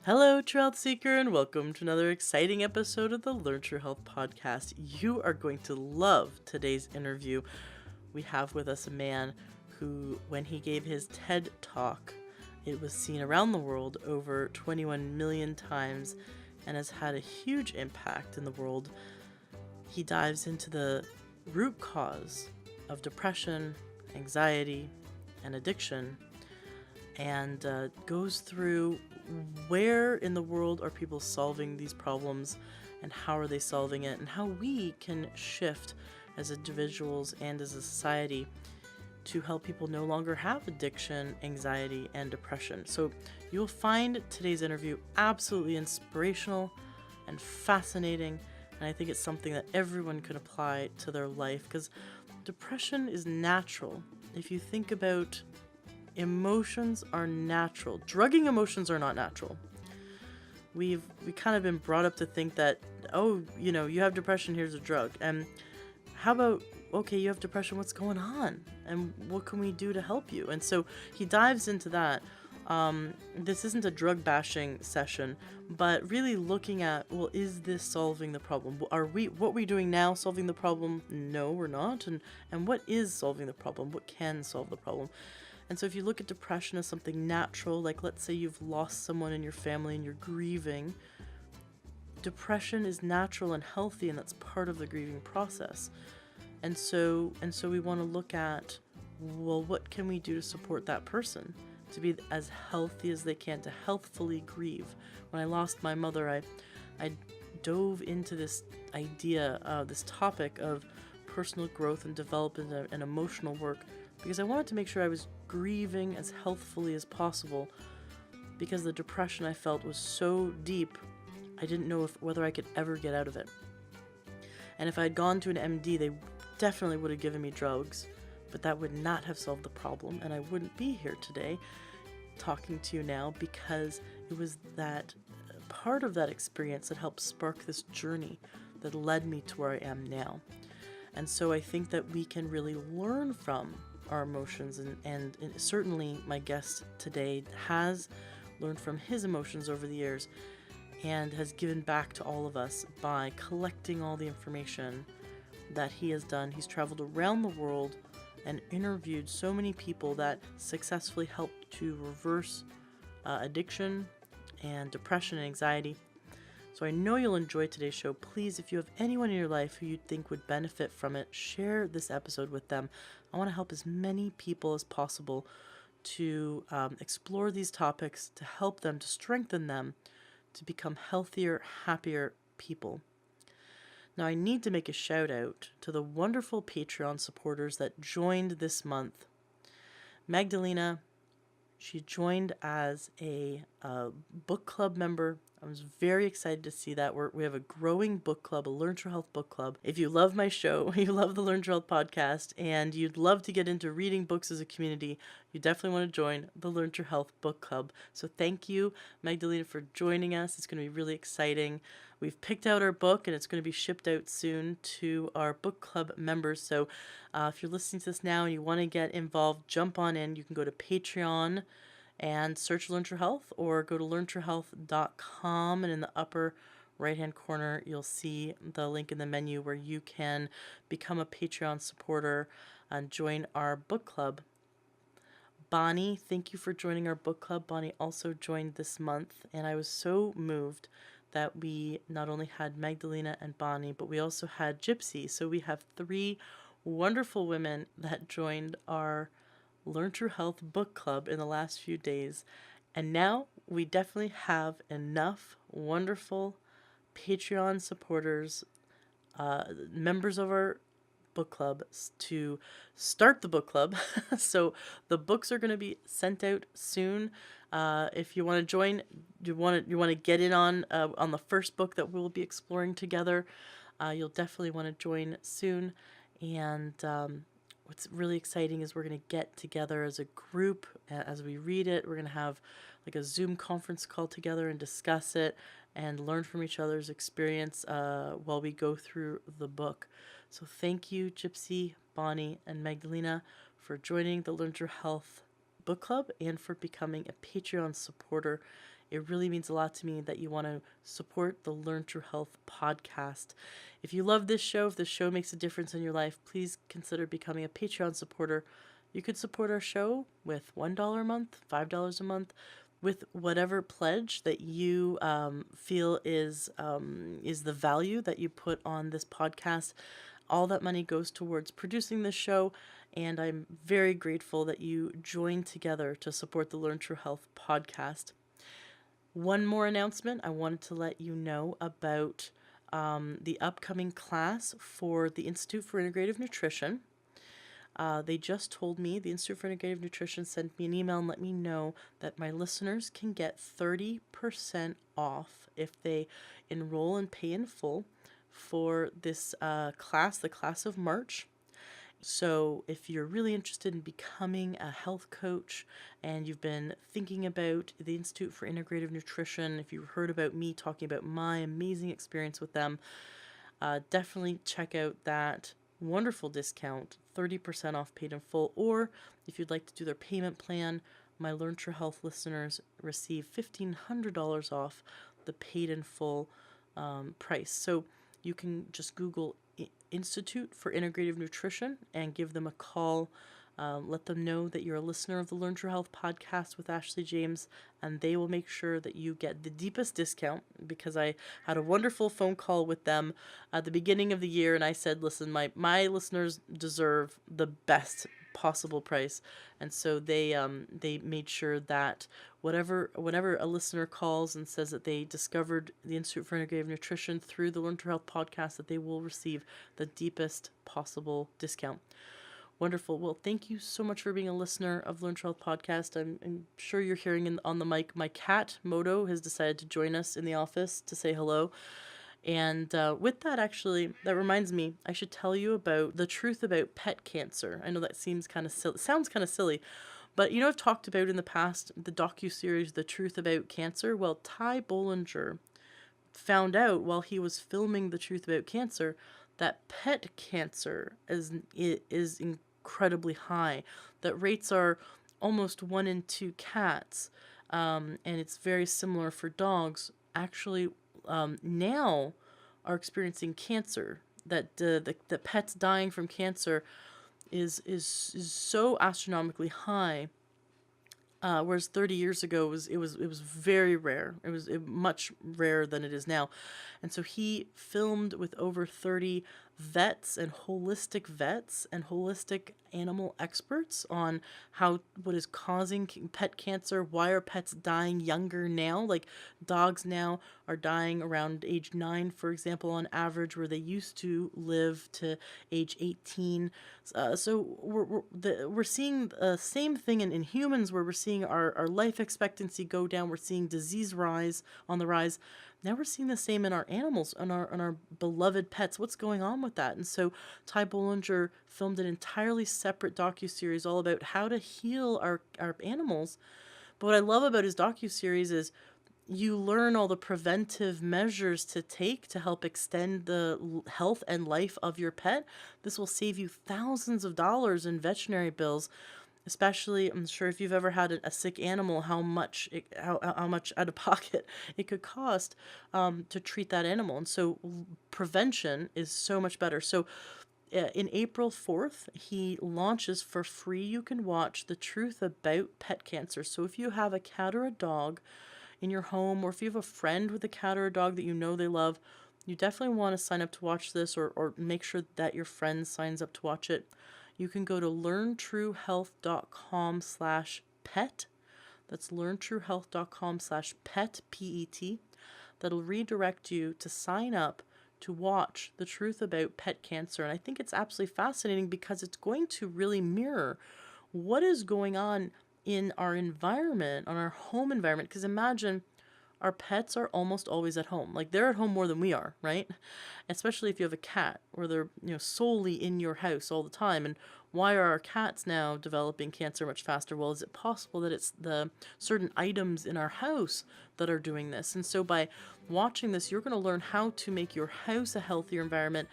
Hello, Child Seeker, and welcome to another exciting episode of the Learn True Health podcast. You are going to love today's interview. We have with us a man who, when he gave his TED Talk, it was seen around the world over 21 million times and has had a huge impact in the world. He dives into the root cause of depression, anxiety, and addiction, and goes through where in the world are people solving these problems and how are they solving it, and how we can shift as individuals and as a society to help people no longer have addiction, anxiety, and depression. So you'll find today's interview absolutely inspirational and fascinating, and I think it's something that everyone can apply to their life, because depression is natural. If you think about emotions are natural. Drugging emotions are not natural. We kind of been brought up to think that, you have depression, here's a drug. And how about, okay, you have depression, what's going on? And what can we do to help you? And so he dives into that. This isn't a drug bashing session, but really looking at, well, is this solving the problem? What we're doing now solving the problem? No, we're not. And what is solving the problem? What can solve the problem? And so if you look at depression as something natural, like let's say you've lost someone in your family and you're grieving, depression is natural and healthy, and that's part of the grieving process. And so we want to look at, well, what can we do to support that person to be as healthy as they can, to healthfully grieve? When I lost my mother, I dove into this idea, this topic of personal growth and development and emotional work, because I wanted to make sure I was grieving as healthfully as possible, because the depression I felt was so deep, I didn't know whether I could ever get out of it. And if I had gone to an MD, they definitely would have given me drugs, but that would not have solved the problem, and I wouldn't be here today talking to you now, because it was that part of that experience that helped spark this journey that led me to where I am now. And so I think that we can really learn from our emotions, and certainly my guest today has learned from his emotions over the years and has given back to all of us by collecting all the information that he has done. He's traveled around the world and interviewed so many people that successfully helped to reverse addiction and depression and anxiety. So I know you'll enjoy today's show. Please, if you have anyone in your life who you think would benefit from it, share this episode with them. I want to help as many people as possible to explore these topics, to help them, to strengthen them, to become healthier, happier people. Now, I need to make a shout out to the wonderful Patreon supporters that joined this month. Magdalena, she joined as a book club member. I was very excited to see that. We have a growing book club, a Learn True Health book club. If you love my show, you love the Learn True Health podcast, and you'd love to get into reading books as a community, you definitely want to join the Learn True Health book club. So thank you, Magdalena, for joining us. It's going to be really exciting. We've picked out our book, and it's going to be shipped out soon to our book club members. So if you're listening to this now and you want to get involved, jump on in. You can go to Patreon and search Learn True Health, or go to learntruehealth.com, and in the upper right hand corner you'll see the link in the menu where you can become a Patreon supporter and join our book club. Bonnie, thank you for joining our book club. Bonnie also joined this month, and I was so moved that we not only had Magdalena and Bonnie, but we also had Gypsy. So we have 3 wonderful women that joined our Learn True Health book club in the last few days. And now we definitely have enough wonderful Patreon supporters, members of our book club, to start the book club. So the books are going to be sent out soon. If you want to join, you want to get in on the first book that we'll be exploring together, you'll definitely want to join soon. And what's really exciting is we're going to get together as a group as we read it. We're going to have like a Zoom conference call together and discuss it and learn from each other's experience while we go through the book. So thank you, Gypsy, Bonnie, and Magdalena, for joining the Learn True Health book club and for becoming a Patreon supporter. It really means a lot to me that you want to support the Learn True Health podcast. If you love this show, if this show makes a difference in your life, please consider becoming a Patreon supporter. You could support our show with $1 a month, $5 a month, with whatever pledge that you feel is the value that you put on this podcast. All that money goes towards producing this show, and I'm very grateful that you joined together to support the Learn True Health podcast. One more announcement. I wanted to let you know about the upcoming class for the Institute for Integrative Nutrition. They just told me, the Institute for Integrative Nutrition sent me an email and let me know that my listeners can get 30% off if they enroll and pay in full for this class, the class of March. So if you're really interested in becoming a health coach and you've been thinking about the Institute for Integrative Nutrition, if you've heard about me talking about my amazing experience with them, definitely check out that wonderful discount, 30% off paid in full. Or if you'd like to do their payment plan, my Learn True Health listeners receive $1,500 off the paid in full price. So you can just Google Institute for Integrative Nutrition and give them a call. Let them know that you're a listener of the Learn True Health podcast with Ashley James, and they will make sure that you get the deepest discount, because I had a wonderful phone call with them at the beginning of the year, and I said, listen, my listeners deserve the best possible price. And so they made sure that whenever a listener calls and says that they discovered the Institute for Integrative Nutrition through the Learn True Health podcast, that they will receive the deepest possible discount. Wonderful. Well, thank you so much for being a listener of Learn True Health podcast. I'm sure you're hearing on the mic, my cat, Moto, has decided to join us in the office to say hello. And with that, actually, that reminds me, I should tell you about the truth about pet cancer. I know that sounds kind of silly, but I've talked about in the past the docuseries The Truth About Cancer. Well, Ty Bollinger found out while he was filming The Truth About Cancer that pet cancer is incredibly high. That rates are almost 1 in 2 cats, and it's very similar for dogs. Actually, now are experiencing cancer. That the pets dying from cancer is so astronomically high. Whereas 30 years ago it was very rare. It was much rarer than it is now. And so he filmed with over 30 vets and holistic animal experts on what is causing pet cancer. Why are pets dying younger now? Like dogs now are dying around age 9, for example, on average, where they used to live to age 18. So we're seeing the same thing in humans, where we're seeing our life expectancy go down. We're seeing disease on the rise. Now we're seeing the same in our animals, on our beloved pets. What's going on with that? And so Ty Bollinger filmed an entirely separate docuseries all about how to heal our animals. But what I love about his docuseries is you learn all the preventive measures to take to help extend the health and life of your pet. This will save you thousands of dollars in veterinary bills. Especially, I'm sure if you've ever had a sick animal, how much out of pocket it could cost to treat that animal. And so prevention is so much better. So in April 4th, he launches for free. You can watch The Truth About Pet Cancer. So if you have a cat or a dog in your home, or if you have a friend with a cat or a dog that you know they love, you definitely want to sign up to watch this, or make sure that your friend signs up to watch it. You can go to learntruehealth.com/pet. That's learntruehealth.com/pet, P-E-T. That'll redirect you to sign up to watch The Truth About Pet Cancer. And I think it's absolutely fascinating because it's going to really mirror what is going on in our environment, on our home environment. Because imagine, our pets are almost always at home. Like, they're at home more than we are, right? Especially if you have a cat, or they're solely in your house all the time. And why are our cats now developing cancer much faster? Well, is it possible that it's the certain items in our house that are doing this? And so by watching this, you're going to learn how to make your house a healthier environment,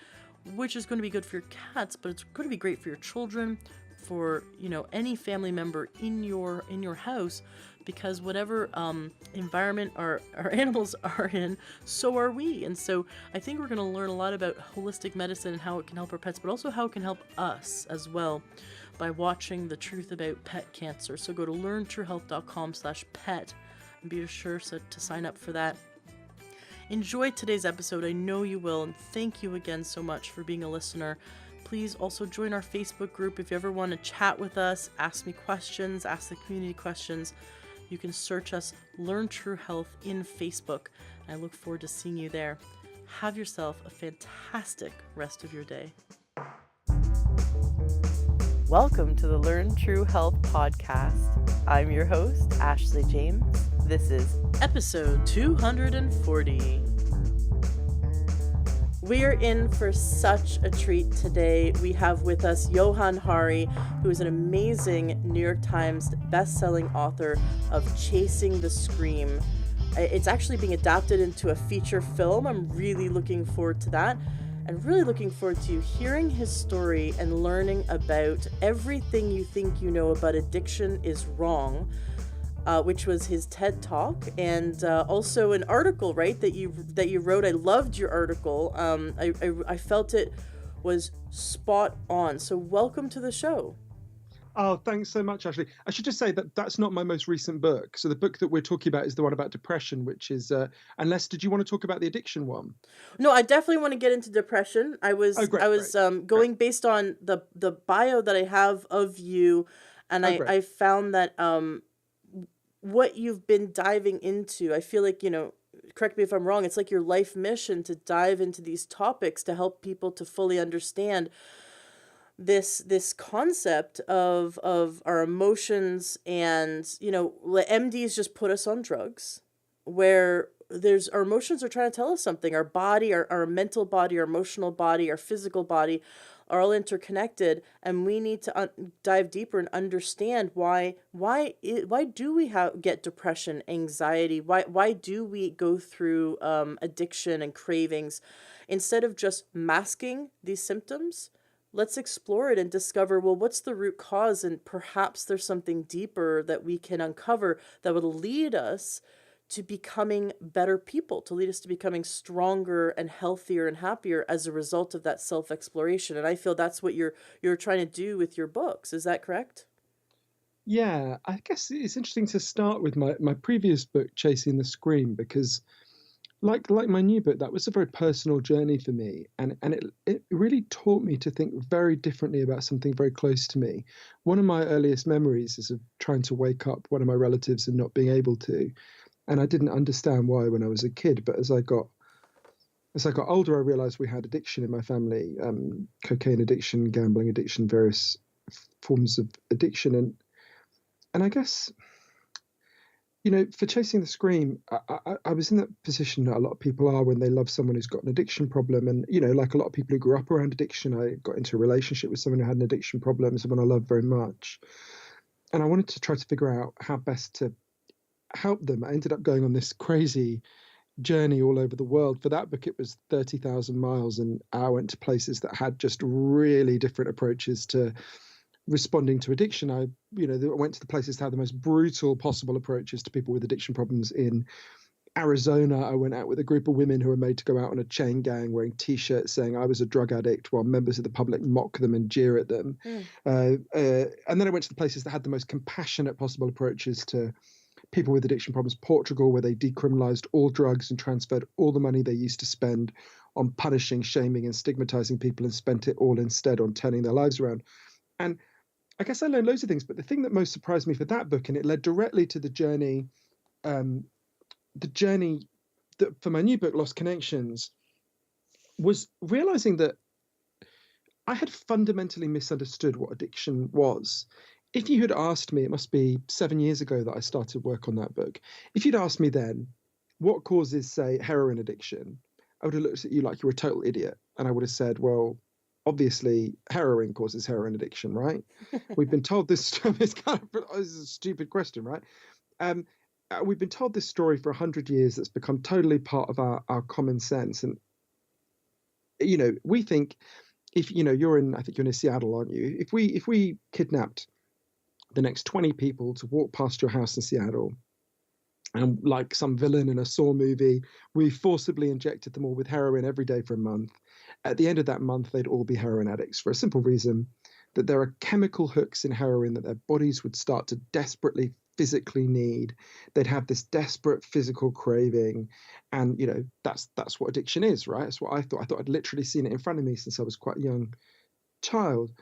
which is going to be good for your cats, but it's going to be great for your children, for any family member in your house, because whatever environment our animals are in, so are we. And so I think we're going to learn a lot about holistic medicine and how it can help our pets, but also how it can help us as well by watching The Truth About Pet Cancer. So go to learntruehealth.com/pet and be sure to sign up for that. Enjoy today's episode. I know you will, and thank you again so much for being a listener. Please also join our Facebook group if you ever want to chat with us, ask me questions, ask the community questions. You can search us, Learn True Health, in Facebook. I look forward to seeing you there. Have yourself a fantastic rest of your day. Welcome to the Learn True Health podcast. I'm your host, Ashley James. This is episode 240. We are in for such a treat today. We have with us Johann Hari, who is an amazing New York Times best-selling author of Chasing the Scream. It's actually being adapted into a feature film. I'm really looking forward to that, and really looking forward to hearing his story and learning about everything you think you know about addiction is wrong. Which was his TED Talk, and also an article, right, that you wrote. I loved your article. I felt it was spot on. So welcome to the show. Oh, thanks so much, Ashley. I should just say that that's not my most recent book. So the book that we're talking about is the one about depression, which is, did you want to talk about the addiction one? No, I definitely want to get into depression. I was going based on the bio that I have of you, and I found that what you've been diving into, I feel like, correct me if I'm wrong, it's like your life mission to dive into these topics to help people to fully understand this concept of our emotions. And MDs just put us on drugs where our emotions are trying to tell us something. Our body, our mental body, our emotional body, our physical body are all interconnected, and we need to dive deeper and understand why do we get depression, anxiety, why do we go through addiction and cravings. Instead of just masking these symptoms, let's explore it and discover, well, what's the root cause, and perhaps there's something deeper that we can uncover that would lead us to becoming better people, to lead us to becoming stronger and healthier and happier as a result of that self-exploration. And I feel that's what you're trying to do with your books. Is that correct? Yeah, I guess it's interesting to start with my previous book, Chasing the Scream, because like my new book, that was a very personal journey for me. And it really taught me to think very differently about something very close to me. One of my earliest memories is of trying to wake up one of my relatives and not being able to. And I didn't understand why when I was a kid, but as I got older, I realized we had addiction in my family, cocaine addiction, gambling addiction, various forms of addiction. And I guess, for Chasing the Scream, I was in that position that a lot of people are when they love someone who's got an addiction problem. And, like a lot of people who grew up around addiction, I got into a relationship with someone who had an addiction problem, someone I loved very much. And I wanted to try to figure out how best to help them. I ended up going on this crazy journey all over the world. For that book, it was 30,000 miles, and I went to places that had just really different approaches to responding to addiction. I went to the places that had the most brutal possible approaches to people with addiction problems. In Arizona, I went out with a group of women who were made to go out on a chain gang wearing T-shirts saying I was a drug addict, while members of the public mock them and jeer at them. And then I went to the places that had the most compassionate possible approaches to people with addiction problems. Portugal, where they decriminalized all drugs and transferred all the money they used to spend on punishing, shaming, and stigmatizing people, and spent it all instead on turning their lives around. And I guess I learned loads of things, but the thing that most surprised me for that book, and it led directly to the journey that for my new book, Lost Connections, was realizing that I had fundamentally misunderstood what addiction was. If you had asked me, it must be 7 years ago that I started work on that book. If you'd asked me then, what causes, say, heroin addiction, I would have looked at you like you were a total idiot. And I would have said, well, obviously heroin causes heroin addiction, right? We've been told this, it's this is a stupid question, right? We've been told this story for 100 years that's become totally part of our common sense. And, we think if you're in, I think you're near Seattle, aren't you? If we kidnapped the next 20 people to walk past your house in Seattle, and like some villain in a Saw movie, we forcibly injected them all with heroin every day for a month. At the end of that month, they'd all be heroin addicts for a simple reason that there are chemical hooks in heroin that their bodies would start to desperately physically need. They'd have this desperate physical craving. And that's what addiction is, right? That's what I thought. I thought I'd literally seen it in front of me since I was quite a young child.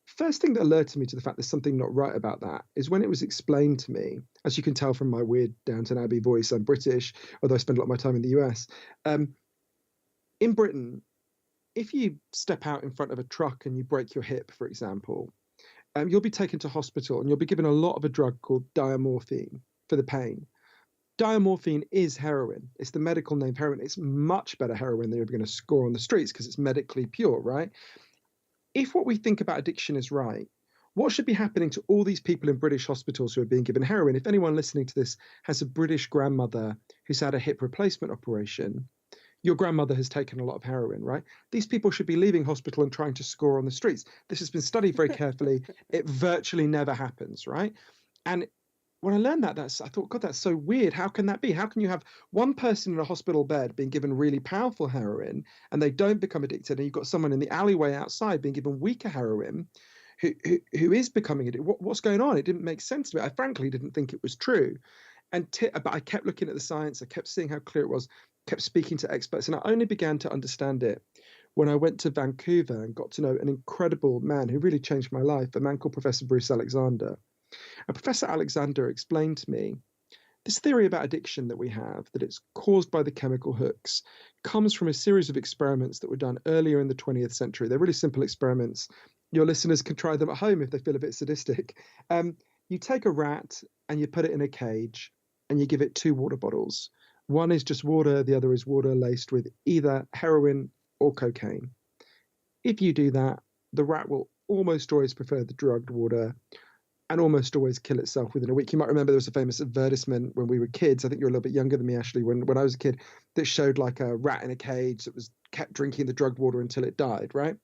First thing that alerted me to the fact there's something not right about that is when it was explained to me. As you can tell from my weird Downton Abbey voice, I'm British, although I spend a lot of my time in the US. Um, in Britain, if you step out in front of a truck and you break your hip, for example, you'll be taken to hospital and you'll be given a lot of a drug called diamorphine for the pain. Diamorphine is heroin. It's the medical name heroin. It's much better heroin than you're going to score on the streets because it's medically pure, right? If what we think about addiction is right, what should be happening to all these people in British hospitals who are being given heroin? If anyone listening to this has a British grandmother who's had a hip replacement operation, your grandmother has taken a lot of heroin, right? These people should be leaving hospital and trying to score on the streets. This has been studied very carefully. It virtually never happens, right? And when I learned that, I thought, God, that's so weird. How can that be? How can you have one person in a hospital bed being given really powerful heroin and they don't become addicted, and you've got someone in the alleyway outside being given weaker heroin who is becoming addicted? What's going on? It didn't make sense to me. I frankly didn't think it was true. But I kept looking at the science. I kept seeing how clear it was, kept speaking to experts, and I only began to understand it when I went to Vancouver and got to know an incredible man who really changed my life, a man called Professor Bruce Alexander. And Professor Alexander explained to me this theory about addiction that we have, that it's caused by the chemical hooks, comes from a series of experiments that were done earlier in the 20th century. They're really simple experiments. Your listeners can try them at home if they feel a bit sadistic. You take a rat and you put it in a cage and you give it two water bottles. One is just water, the other is water laced with either heroin or cocaine. If you do that, the rat will almost always prefer the drugged water and almost always kill itself within a week. You might remember there was a famous advertisement when we were kids. I think you're a little bit younger than me, Ashley, when I was a kid, that showed like a rat in a cage that was kept drinking the drugged water until it died, right?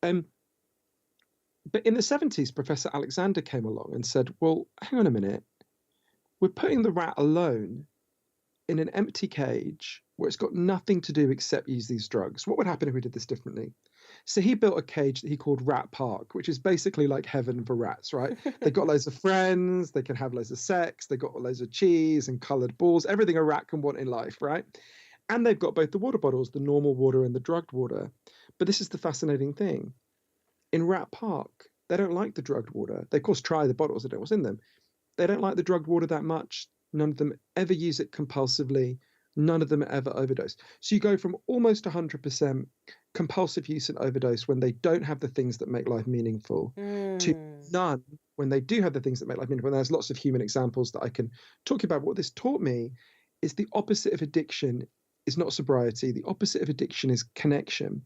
But in the 70s, Professor Alexander came along and said, well, hang on a minute. We're putting the rat alone in an empty cage where it's got nothing to do except use these drugs. What would happen if we did this differently? So he built a cage that he called Rat Park, which is basically like heaven for rats, right? They've got loads of friends, they can have loads of sex, they've got loads of cheese and colored balls, everything a rat can want in life, right? And they've got both the water bottles, the normal water and the drugged water. But this is the fascinating thing. In Rat Park, they don't like the drugged water. They, of course, try the bottles, they don't know what's in them. They don't like the drugged water that much. None of them ever use it compulsively. None of them ever overdose. So you go from almost 100% compulsive use and overdose when they don't have the things that make life meaningful to none when they do have the things that make life meaningful. And there's lots of human examples that I can talk about. What this taught me is the opposite of addiction is not sobriety. The opposite of addiction is connection.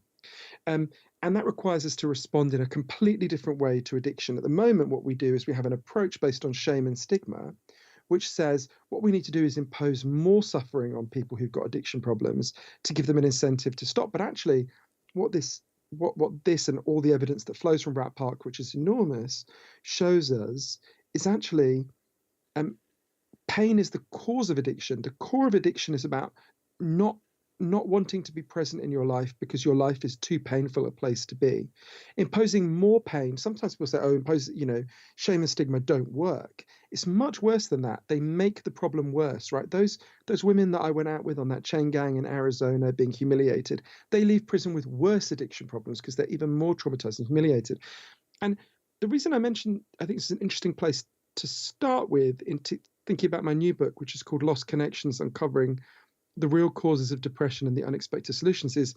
And that requires us to respond in a completely different way to addiction. At the moment, what we do is we have an approach based on shame and stigma, which says what we need to do is impose more suffering on people who've got addiction problems to give them an incentive to stop. But actually, what this and all the evidence that flows from Rat Park, which is enormous, shows us is actually pain is the cause of addiction. The core of addiction is about not wanting to be present in your life because your life is too painful a place to be. Imposing more pain, sometimes people say, oh, shame and stigma don't work. It's much worse than that. They make the problem worse, right? Those women that I went out with on that chain gang in Arizona being humiliated, they leave prison with worse addiction problems because they're even more traumatized and humiliated. And the reason I mentioned, I think it's an interesting place to start with into thinking about my new book, which is called Lost Connections, Uncovering the Real Causes of Depression and the Unexpected Solutions, is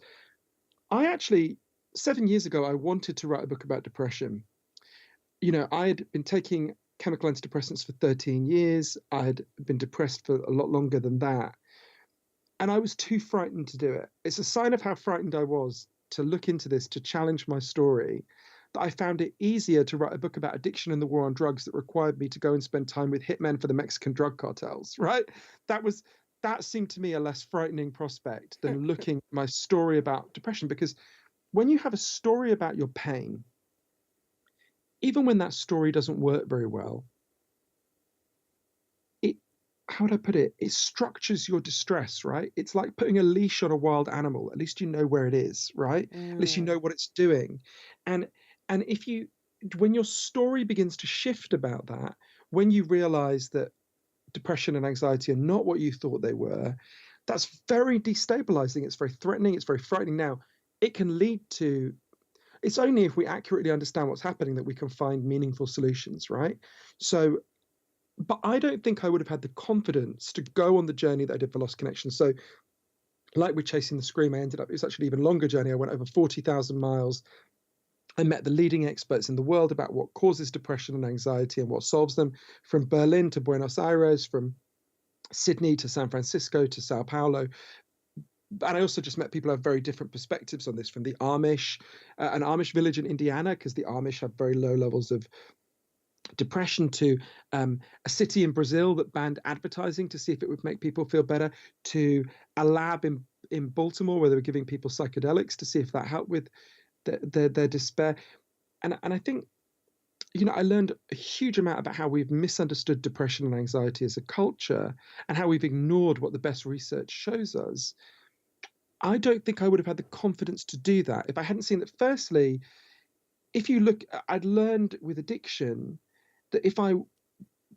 I actually, 7 years ago, I wanted to write a book about depression. I had been taking chemical antidepressants for 13 years. I had been depressed for a lot longer than that. And I was too frightened to do it. It's a sign of how frightened I was to look into this, to challenge my story, that I found it easier to write a book about addiction and the war on drugs that required me to go and spend time with hitmen for the Mexican drug cartels, right? That seemed to me a less frightening prospect than looking at my story about depression, because when you have a story about your pain, even when that story doesn't work very well, it, how would I put it? It structures your distress, right? It's like putting a leash on a wild animal. At least you know where it is, right? At least you Mm. know what it's doing. And and if you when your story begins to shift about that, when you realize that depression and anxiety are not what you thought they were, that's very destabilizing. It's very threatening. It's very frightening. Now, it can lead to, it's only if we accurately understand what's happening that we can find meaningful solutions, right? So, but I don't think I would have had the confidence to go on the journey that I did for Lost Connection. So, like with Chasing the Scream, I ended up, it was actually an even longer journey. I went over 40,000 miles. I met the leading experts in the world about what causes depression and anxiety and what solves them, from Berlin to Buenos Aires, from Sydney to San Francisco to Sao Paulo. And I also just met people who have very different perspectives on this, from the Amish, an Amish village in Indiana, because the Amish have very low levels of depression, to a city in Brazil that banned advertising to see if it would make people feel better, to a lab in Baltimore where they were giving people psychedelics to see if that helped with their despair. And I think, I learned a huge amount about how we've misunderstood depression and anxiety as a culture and how we've ignored what the best research shows us. I don't think I would have had the confidence to do that if I hadn't seen that. Firstly, if you look, I'd learned with addiction that if I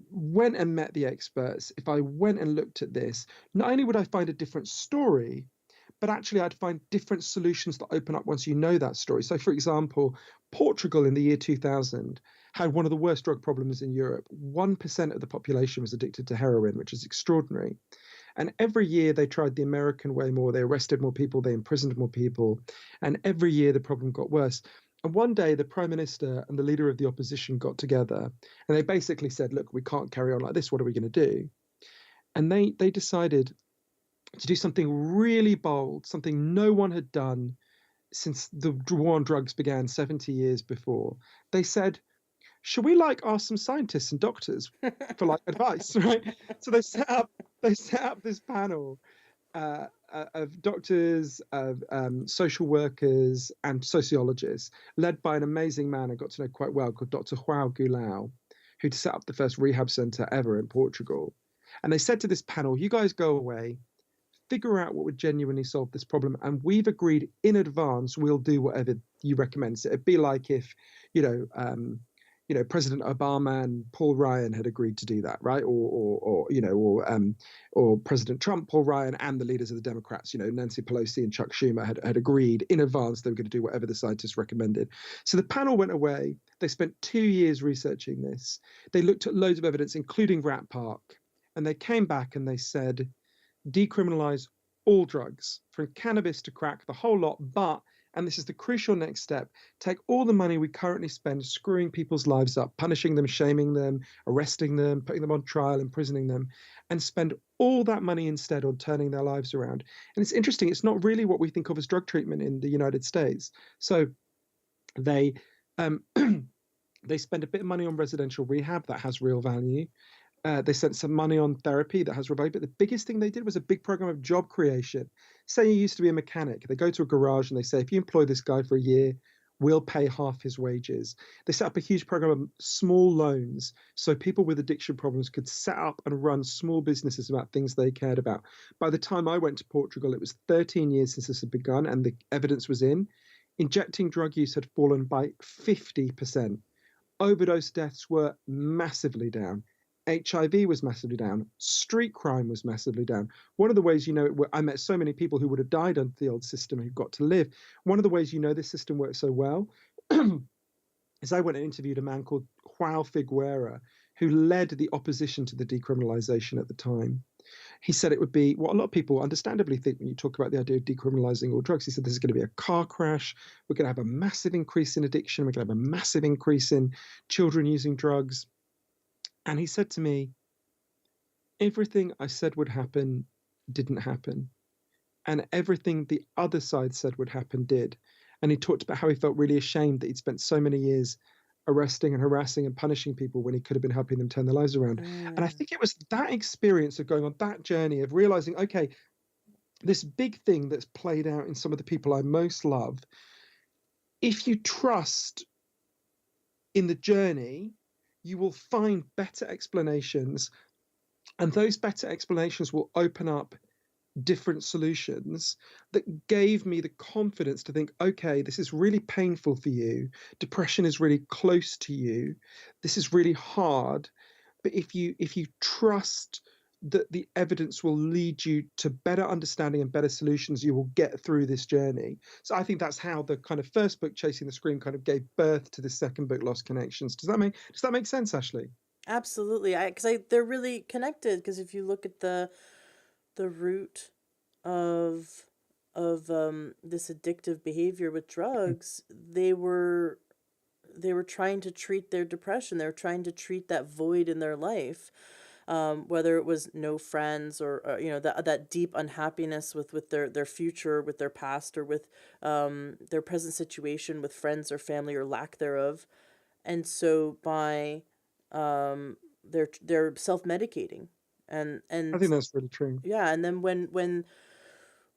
went and met the experts, if I went and looked at this, not only would I find a different story, but actually I'd find different solutions that open up once you know that story. So, for example, Portugal in the year 2000 had one of the worst drug problems in Europe. 1% of the population was addicted to heroin, which is extraordinary. And every year they tried the American way more. They arrested more people, they imprisoned more people. And every year the problem got worse. And one day the prime minister and the leader of the opposition got together and they basically said, look, we can't carry on like this. What are we going to do? And they decided to do something really bold, something no one had done since the war on drugs began 70 years before. They said, should we ask some scientists and doctors for advice, right? So they set up this panel of doctors, of social workers, and sociologists, led by an amazing man I got to know quite well called Dr. João Goulão, who'd set up the first rehab center ever in Portugal. And they said to this panel, you guys go away, figure out what would genuinely solve this problem, and we've agreed in advance we'll do whatever you recommend. So it'd be like if, you know, President Obama and Paul Ryan had agreed to do that, right? Or President Trump, Paul Ryan, and the leaders of the Democrats, Nancy Pelosi and Chuck Schumer had agreed in advance they were going to do whatever the scientists recommended. So the panel went away. They spent 2 years researching this. They looked at loads of evidence, including Rat Park, and they came back and they said, decriminalize all drugs, from cannabis to crack, the whole lot, but, and this is the crucial next step, take all the money we currently spend screwing people's lives up, punishing them, shaming them, arresting them, putting them on trial, imprisoning them, and spend all that money instead on turning their lives around. And it's interesting, it's not really what we think of as drug treatment in the United States. So they they spend a bit of money on residential rehab that has real value. They spent some money on therapy that has real value. But the biggest thing they did was a big program of job creation. Say you used to be a mechanic. They go to a garage and they say, if you employ this guy for a year, we'll pay half his wages. They set up a huge program of small loans so people with addiction problems could set up and run small businesses about things they cared about. By the time I went to Portugal, it was 13 years since this had begun and the evidence was in. Injecting drug use had fallen by 50%. Overdose deaths were massively down. HIV was massively down. Street crime was massively down. One of the ways I met so many people who would have died under the old system who got to live. One of the ways this system works so well is I went and interviewed a man called João Figueira, who led the opposition to the decriminalization at the time. He said it would be what a lot of people understandably think when you talk about the idea of decriminalizing all drugs. He said there's going to be a car crash. We're going to have a massive increase in addiction. We're going to have a massive increase in children using drugs. And he said to me, everything I said would happen didn't happen. And everything the other side said would happen did. And he talked about how he felt really ashamed that he'd spent so many years arresting and harassing and punishing people when he could have been helping them turn their lives around. And I think it was that experience of going on that journey of realizing, okay, this big thing that's played out in some of the people I most love, if you trust in the journey, you will find better explanations, and those better explanations will open up different solutions that gave me the confidence to think, okay, this is really painful for you. Depression is really close to you. This is really hard. But if you trust that the evidence will lead you to better understanding and better solutions, you will get through this journey. So I think that's how the kind of first book, Chasing the Scream, kind of gave birth to the second book, Lost Connections. Does that make sense, Ashley? Absolutely. Because they're really connected. Because if you look at the root of this addictive behavior with drugs, they were trying to treat their depression. They were trying to treat that void in their life, whether it was no friends or that deep unhappiness with their future, with their past, or with their present situation with friends or family or lack thereof. And so by they're self medicating, and I think that's really true. yeah, and then when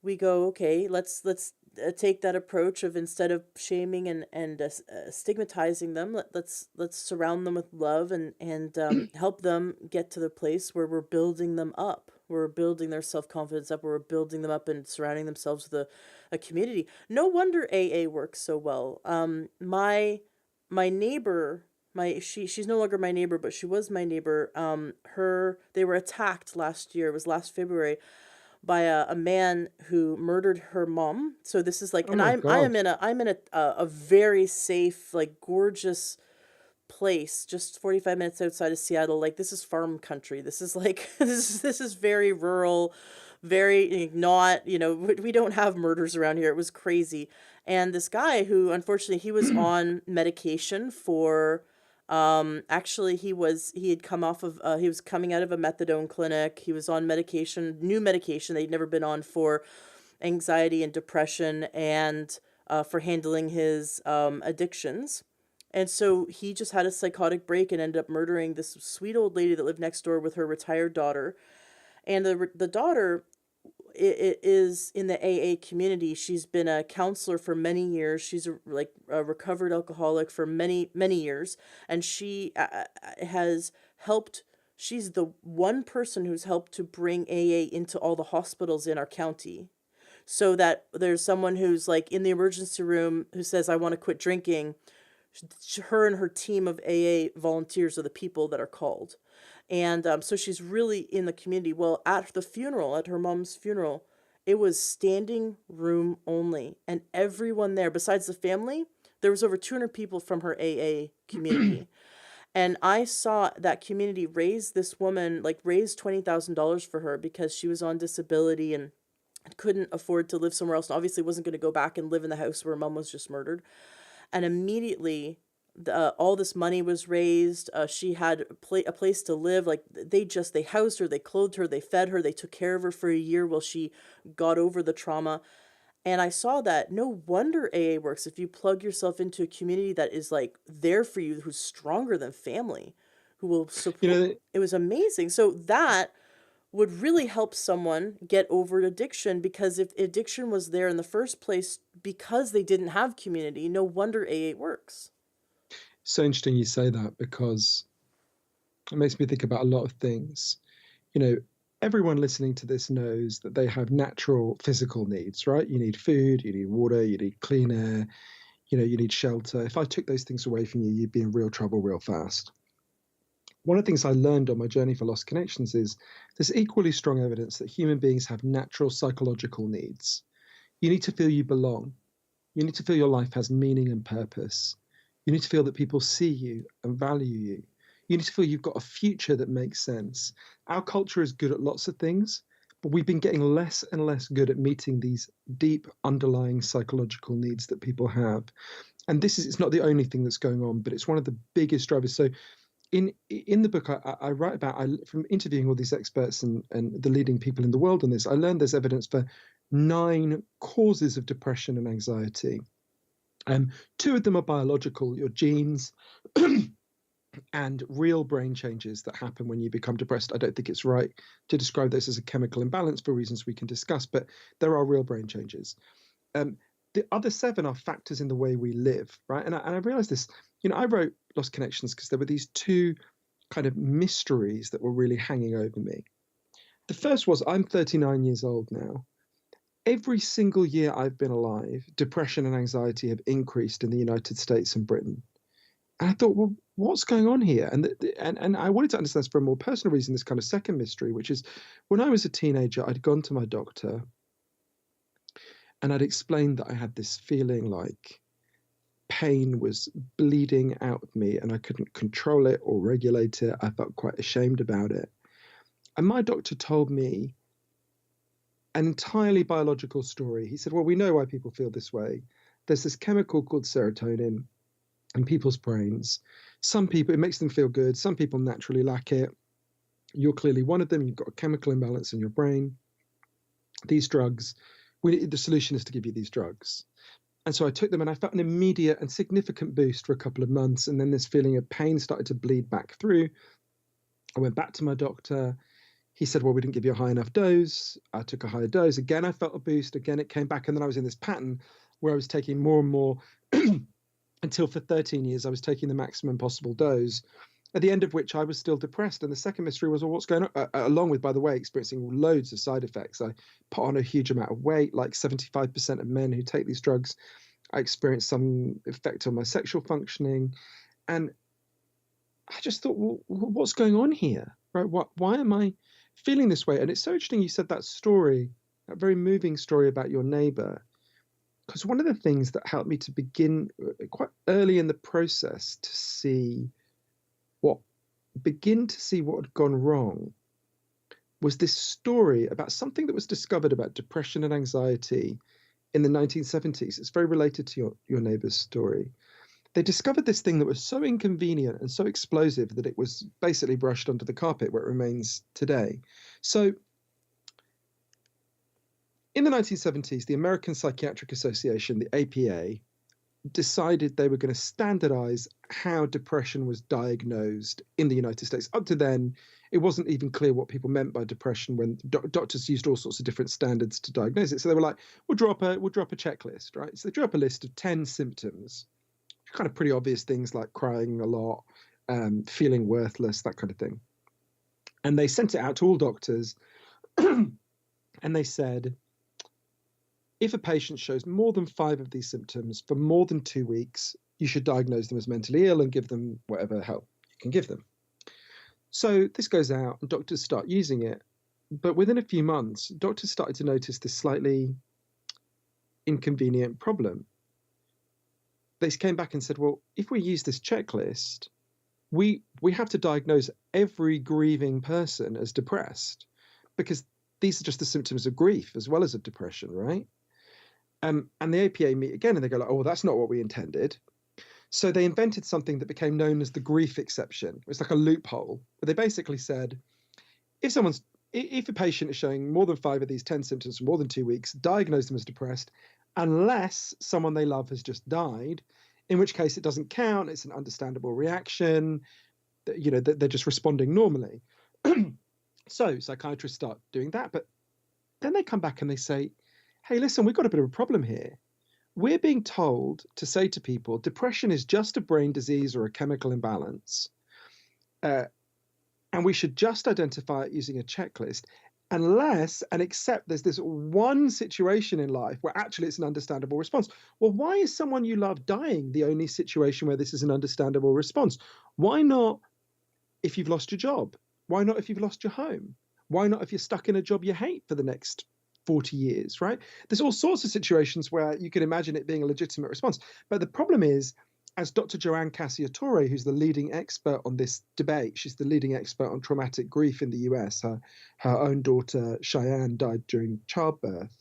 we go, okay, let's take that approach of, instead of shaming and stigmatizing them, let's surround them with love and help them get to the place where we're building them up. We're building their self-confidence up. We're building them up and surrounding themselves with a community. No wonder AA works so well. My neighbor, she's no longer my neighbor, but she was my neighbor. They were attacked last year. It was last February, by a man who murdered her mom. So this is like, Oh and my I'm God. in a very safe, like, gorgeous place just 45 minutes outside of Seattle. Like, this is farm country. This is like this is very rural, very not, we don't have murders around here. It was crazy. And this guy, who unfortunately he was on medication for, actually he had come off of, he was coming out of a methadone clinic. He was on medication, new medication they'd never been on, for anxiety and depression, and for handling his addictions. And so he just had a psychotic break and ended up murdering this sweet old lady that lived next door with her retired daughter. And the daughter is in the AA community. She's been a counselor for many years. She's a recovered alcoholic for many, many years. And she has helped, she's the one person who's helped to bring AA into all the hospitals in our county. So that there's someone who's like in the emergency room who says, I want to quit drinking. Her and her team of AA volunteers are the people that are called. And so she's really in the community. Well, at the funeral, at her mom's funeral, it was standing room only. And everyone there, besides the family, there was over 200 people from her AA community. And I saw that community raise this woman, like raise $20,000 for her, because she was on disability and couldn't afford to live somewhere else, and obviously wasn't going to go back and live in the house where mom was just murdered. And immediately all this money was raised. She had a place to live. Like, they housed her, they clothed her, they fed her, they took care of her for a year while she got over the trauma. And I saw that no wonder AA works. If you plug yourself into a community that is like there for you, who's stronger than family, who will You support. know, It was amazing. So that would really help someone get over addiction, because if addiction was there in the first place because they didn't have community, no wonder AA works. so interesting you say that, because it makes me think about a lot of things. You know, everyone listening to this knows that they have natural physical needs, right? You need food, you need water, you need clean air, you need shelter. If I took those things away from you, you'd be in real trouble real fast. One of the things I learned on my journey for Lost Connections is there's equally strong evidence that human beings have natural psychological needs. You need to feel you belong. You need to feel your life has meaning and purpose. You need to feel that people see you and value you. You need to feel you've got a future that makes sense. Our culture is good at lots of things, but we've been getting less and less good at meeting these deep underlying psychological needs that people have. And it's not the only thing that's going on, but it's one of the biggest drivers. So in the book, I write about, from interviewing all these experts and the leading people in the world on this, I learned there's evidence for 9 causes of depression and anxiety. 2 of them are biological, your genes, and real brain changes that happen when you become depressed. I don't think it's right to describe this as a chemical imbalance for reasons we can discuss, but there are real brain changes. the other seven are factors in the way we live, right? And I realized this, I wrote Lost Connections because there were these two kind of mysteries that were really hanging over me. The first was I'm 39 years old now. Every single year I've been alive, depression and anxiety have increased in the United States and Britain. And I thought, well, what's going on here? And I wanted to understand this for a more personal reason, this kind of second mystery, which is when I was a teenager, I'd gone to my doctor and I'd explained that I had this feeling like pain was bleeding out of me and I couldn't control it or regulate it. I felt quite ashamed about it. And my doctor told me an entirely biological story. He said, well, we know why people feel this way. There's this chemical called serotonin in people's brains. Some people, it makes them feel good. Some people naturally lack it. You're clearly one of them. You've got a chemical imbalance in your brain. These drugs, the solution is to give you these drugs. And so I took them and I felt an immediate and significant boost for a couple of months. And then this feeling of pain started to bleed back through. I went back to my doctor. He said, well, we didn't give you a high enough dose. I took a higher dose. Again, I felt a boost. Again, it came back. And then I was in this pattern where I was taking more and more until for 13 years, I was taking the maximum possible dose, at the end of which I was still depressed. And the second mystery was, well, what's going on? Along with, by the way, experiencing loads of side effects. I put on a huge amount of weight, like 75% of men who take these drugs. I experienced some effect on my sexual functioning. And I just thought, well, what's going on here? Right? Why am I feeling this way? And it's so interesting you said that story, that very moving story about your neighbor. Because one of the things that helped me to begin quite early in the process to begin to see what had gone wrong was this story about something that was discovered about depression and anxiety in the 1970s. It's very related to your neighbor's story. They discovered this thing that was so inconvenient and so explosive that it was basically brushed under the carpet where it remains today. So in the 1970s, the American Psychiatric Association, the APA, decided they were going to standardize how depression was diagnosed in the United States. Up to then, it wasn't even clear what people meant by depression when doctors used all sorts of different standards to diagnose it. So they were like, we'll drop a checklist, right? So they drew up a list of 10 symptoms, kind of pretty obvious things like crying a lot, feeling worthless, that kind of thing. And they sent it out to all doctors and they said, if a patient shows more than 5 of these symptoms for more than 2 weeks, you should diagnose them as mentally ill and give them whatever help you can give them. So this goes out and doctors start using it. But within a few months, doctors started to notice this slightly inconvenient problem. They came back and said, well, if we use this checklist, we have to diagnose every grieving person as depressed because these are just the symptoms of grief as well as of depression, right? And the APA meet again and they go like, oh, well, that's not what we intended. So they invented something that became known as the grief exception. It's like a loophole, but they basically said, if a patient is showing more than 5 of these 10 symptoms for more than 2 weeks, diagnose them as depressed, unless someone they love has just died, in which case it doesn't count. It's an understandable reaction. They're just responding normally. So psychiatrists start doing that, but then they come back and they say, hey, listen, we've got a bit of a problem here. We're being told to say to people, depression is just a brain disease or a chemical imbalance. And we should just identify it using a checklist, unless and except there's this one situation in life where actually it's an understandable response. Well, why is someone you love dying the only situation where this is an understandable response? Why not if you've lost your job? Why not if you've lost your home? Why not if you're stuck in a job you hate for the next 40 years, right? There's all sorts of situations where you can imagine it being a legitimate response. But the problem is, as Dr. Johann Hari, who's the leading expert on this debate, she's the leading expert on traumatic grief in the US. Her own daughter, Cheyenne, died during childbirth.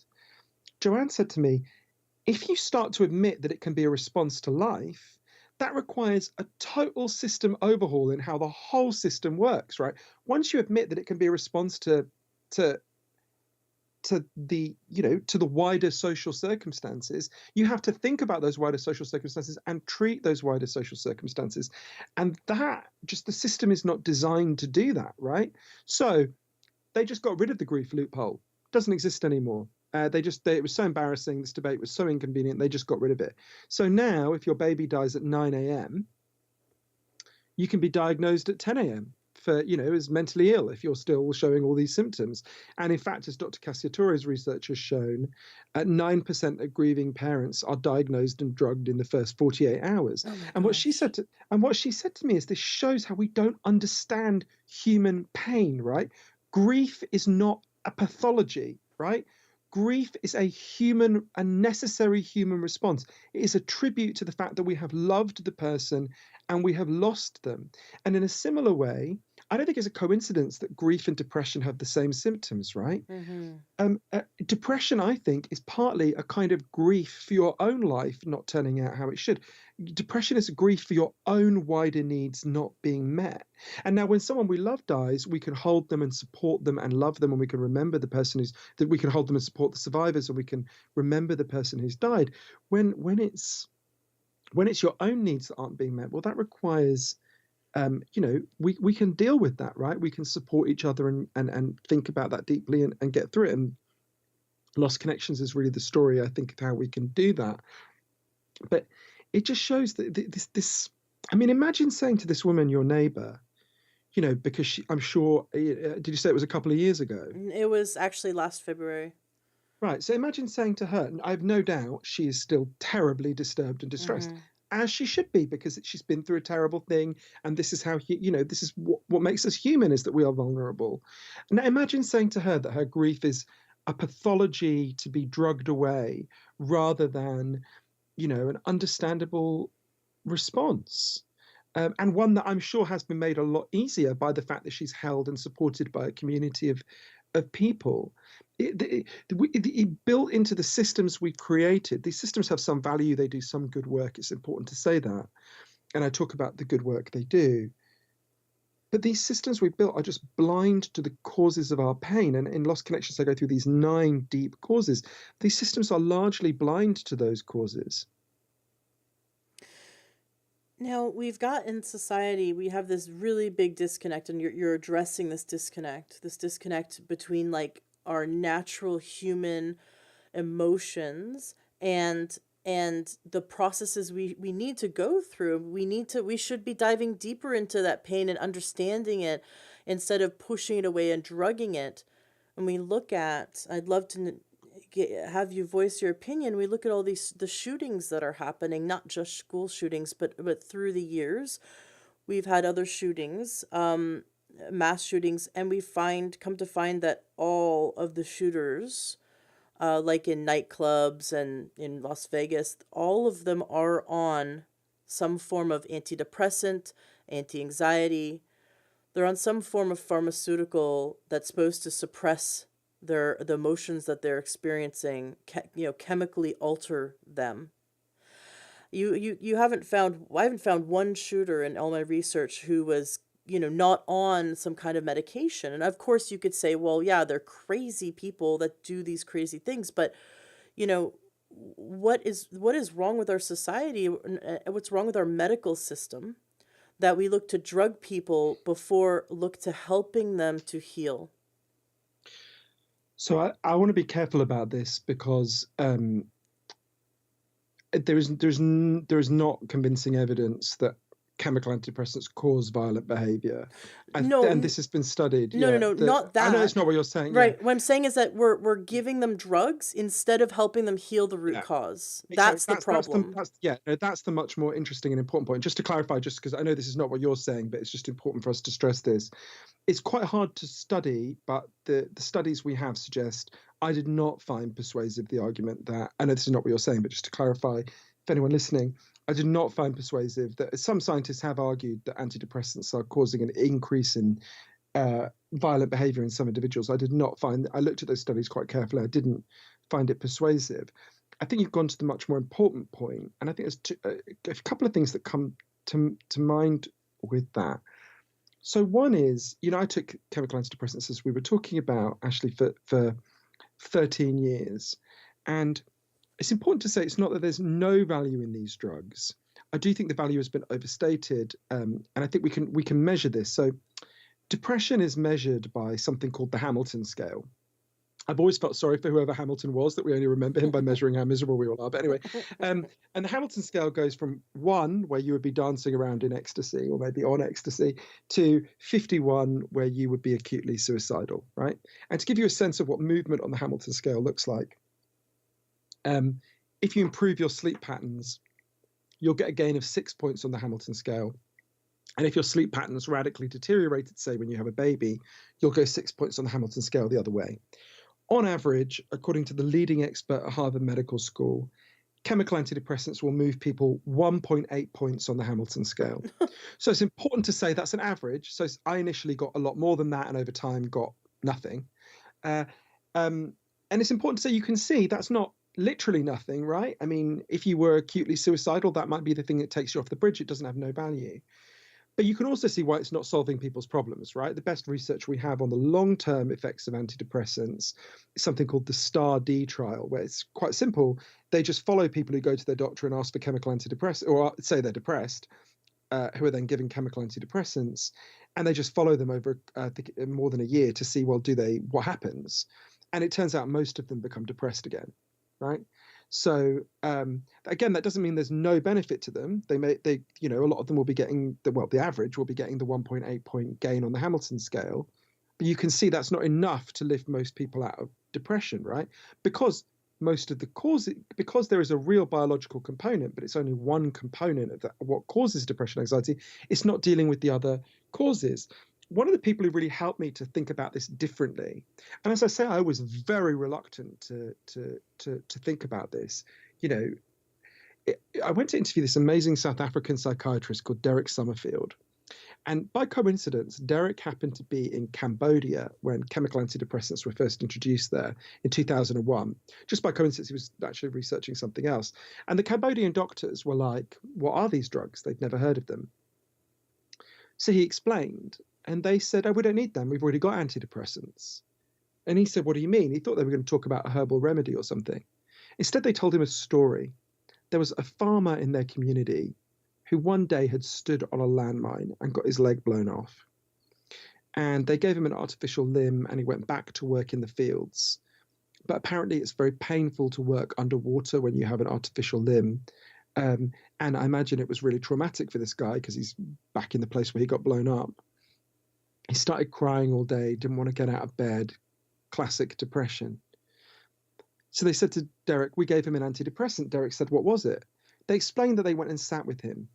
Joanne said to me, if you start to admit that it can be a response to life, that requires a total system overhaul in how the whole system works, right? Once you admit that it can be a response to the wider social circumstances, you have to think about those wider social circumstances and treat those wider social circumstances. And that the system is not designed to do that, right? So they just got rid of the grief loophole. It doesn't exist anymore. It was so embarrassing. This debate was so inconvenient. They just got rid of it. So now, if your baby dies at 9 a.m., you can be diagnosed at 10 a.m. for, as mentally ill if you're still showing all these symptoms. And in fact, as Dr. Cassiatore's research has shown, 9% of grieving parents are diagnosed and drugged in the first 48 hours. Oh my And what she gosh. said to me is, this shows how we don't understand human pain, right? Grief is not a pathology, right? Grief is a necessary human response. It is a tribute to the fact that we have loved the person and we have lost them. And in a similar way, I don't think it's a coincidence that grief and depression have the same symptoms, right? Mm-hmm. Depression, I think, is partly a kind of grief for your own life not turning out how it should. Depression is a grief for your own wider needs not being met. And now when someone we love dies, we can hold them and support them and love them, and we can remember the person that we can hold them and support the survivors, and we can remember the person who's died. When it's your own needs that aren't being met, well, that requires we can deal with that, right? We can support each other and think about that deeply and get through it. And Lost Connections is really the story, I think, of how we can do that. But it just shows that this. I mean, imagine saying to this woman, your neighbor, because I'm sure, did you say it was a couple of years ago? It was actually last February. Right. So imagine saying to her, and I have no doubt she is still terribly disturbed and distressed, Mm-hmm. as she should be, because she's been through a terrible thing. And this is how, this is what makes us human, is that we are vulnerable. Now imagine saying to her that her grief is a pathology to be drugged away rather than, an understandable response. And one that I'm sure has been made a lot easier by the fact that she's held and supported by a community of people. It built into the systems we've created. These systems have some value. They do some good work. It's important to say that. And I talk about the good work they do. But these systems we've built are just blind to the causes of our pain. And in Lost Connections, I go through these 9 deep causes. These systems are largely blind to those causes. Now, we've got in society, we have this really big disconnect, and you're addressing this disconnect between like our natural human emotions and the processes we need to go through. We should be diving deeper into that pain and understanding it instead of pushing it away and drugging it. And we look at, I'd love to have you voice your opinion. We look at all the shootings that are happening, not just school shootings, but through the years, we've had other shootings, mass shootings, and come to find that all of the shooters, like in nightclubs and in Las Vegas, all of them are on some form of antidepressant, anti-anxiety. They're on some form of pharmaceutical that's supposed to suppress the emotions that they're experiencing, chemically alter them. You haven't found I haven't found one shooter in all my research who was, not on some kind of medication. And of course you could say, well, yeah, they're crazy people that do these crazy things, but what is wrong with our society? What's wrong with our medical system that we look to drug people before look to helping them to heal? So I want to be careful about this because there is not convincing evidence that chemical antidepressants cause violent behavior, and this has been studied. No, not that. I know it's not what you're saying. Right. Yeah. What I'm saying is that we're giving them drugs instead of helping them heal the root cause. That's the problem. That's the much more interesting and important point. Just to clarify, just because I know this is not what you're saying, but it's just important for us to stress this. It's quite hard to study, but the studies we have suggest, I did not find persuasive the argument that, I know this is not what you're saying, but just to clarify, if anyone listening, I did not find persuasive that some scientists have argued that antidepressants are causing an increase in violent behavior in some individuals. I looked at those studies quite carefully. I didn't find it persuasive. I think you've gone to the much more important point, and I think there's a couple of things that come to mind with that. So one is, I took chemical antidepressants, as we were talking about, Ashley, for 13 years. And it's important to say it's not that there's no value in these drugs. I do think the value has been overstated, and I think we can measure this. So depression is measured by something called the Hamilton scale. I've always felt sorry for whoever Hamilton was, that we only remember him by measuring how miserable we all are. But anyway, and the Hamilton scale goes from 1, where you would be dancing around in ecstasy or maybe on ecstasy, to 51, where you would be acutely suicidal, right? And to give you a sense of what movement on the Hamilton scale looks like, if you improve your sleep patterns, you'll get a gain of 6 points on the Hamilton scale. And if your sleep patterns radically deteriorated, say when you have a baby, you'll go 6 points on the Hamilton scale the other way. On average, according to the leading expert at Harvard Medical School, chemical antidepressants will move people 1.8 points on the Hamilton scale. So it's important to say that's an average. So I initially got a lot more than that and over time got nothing. And it's important to say you can see that's not literally nothing, right? I mean, if you were acutely suicidal, that might be the thing that takes you off the bridge. It doesn't have no value. But you can also see why it's not solving people's problems, right? The best research we have on the long-term effects of antidepressants is something called the STAR-D trial, where it's quite simple. They just follow people who go to their doctor and ask for chemical antidepressants, or say they're depressed, who are then given chemical antidepressants, and they just follow them over more than a year to see, well, what happens? And it turns out most of them become depressed again, right? So again, that doesn't mean there's no benefit to them. A lot of them will be getting the average will be getting the 1.8 point gain on the Hamilton scale, but you can see that's not enough to lift most people out of depression, right? Because because there is a real biological component, but it's only one component of what causes depression, anxiety. It's not dealing with the other causes. One of the people who really helped me to think about this differently, and as I say, I was very reluctant to think about this. I went to interview this amazing South African psychiatrist called Derek Summerfield. And by coincidence, Derek happened to be in Cambodia when chemical antidepressants were first introduced there in 2001. Just by coincidence, he was actually researching something else. And the Cambodian doctors were like, what are these drugs? They'd never heard of them. So he explained, and they said, oh, we don't need them. We've already got antidepressants. And he said, what do you mean? He thought they were going to talk about a herbal remedy or something. Instead, they told him a story. There was a farmer in their community who one day had stood on a landmine and got his leg blown off. And they gave him an artificial limb and he went back to work in the fields. But apparently it's very painful to work underwater when you have an artificial limb. And I imagine it was really traumatic for this guy because he's back in the place where he got blown up. He started crying all day, didn't want to get out of bed, classic depression. So they said to Derek, we gave him an antidepressant. Derek said, what was it? They explained that they went and sat with him.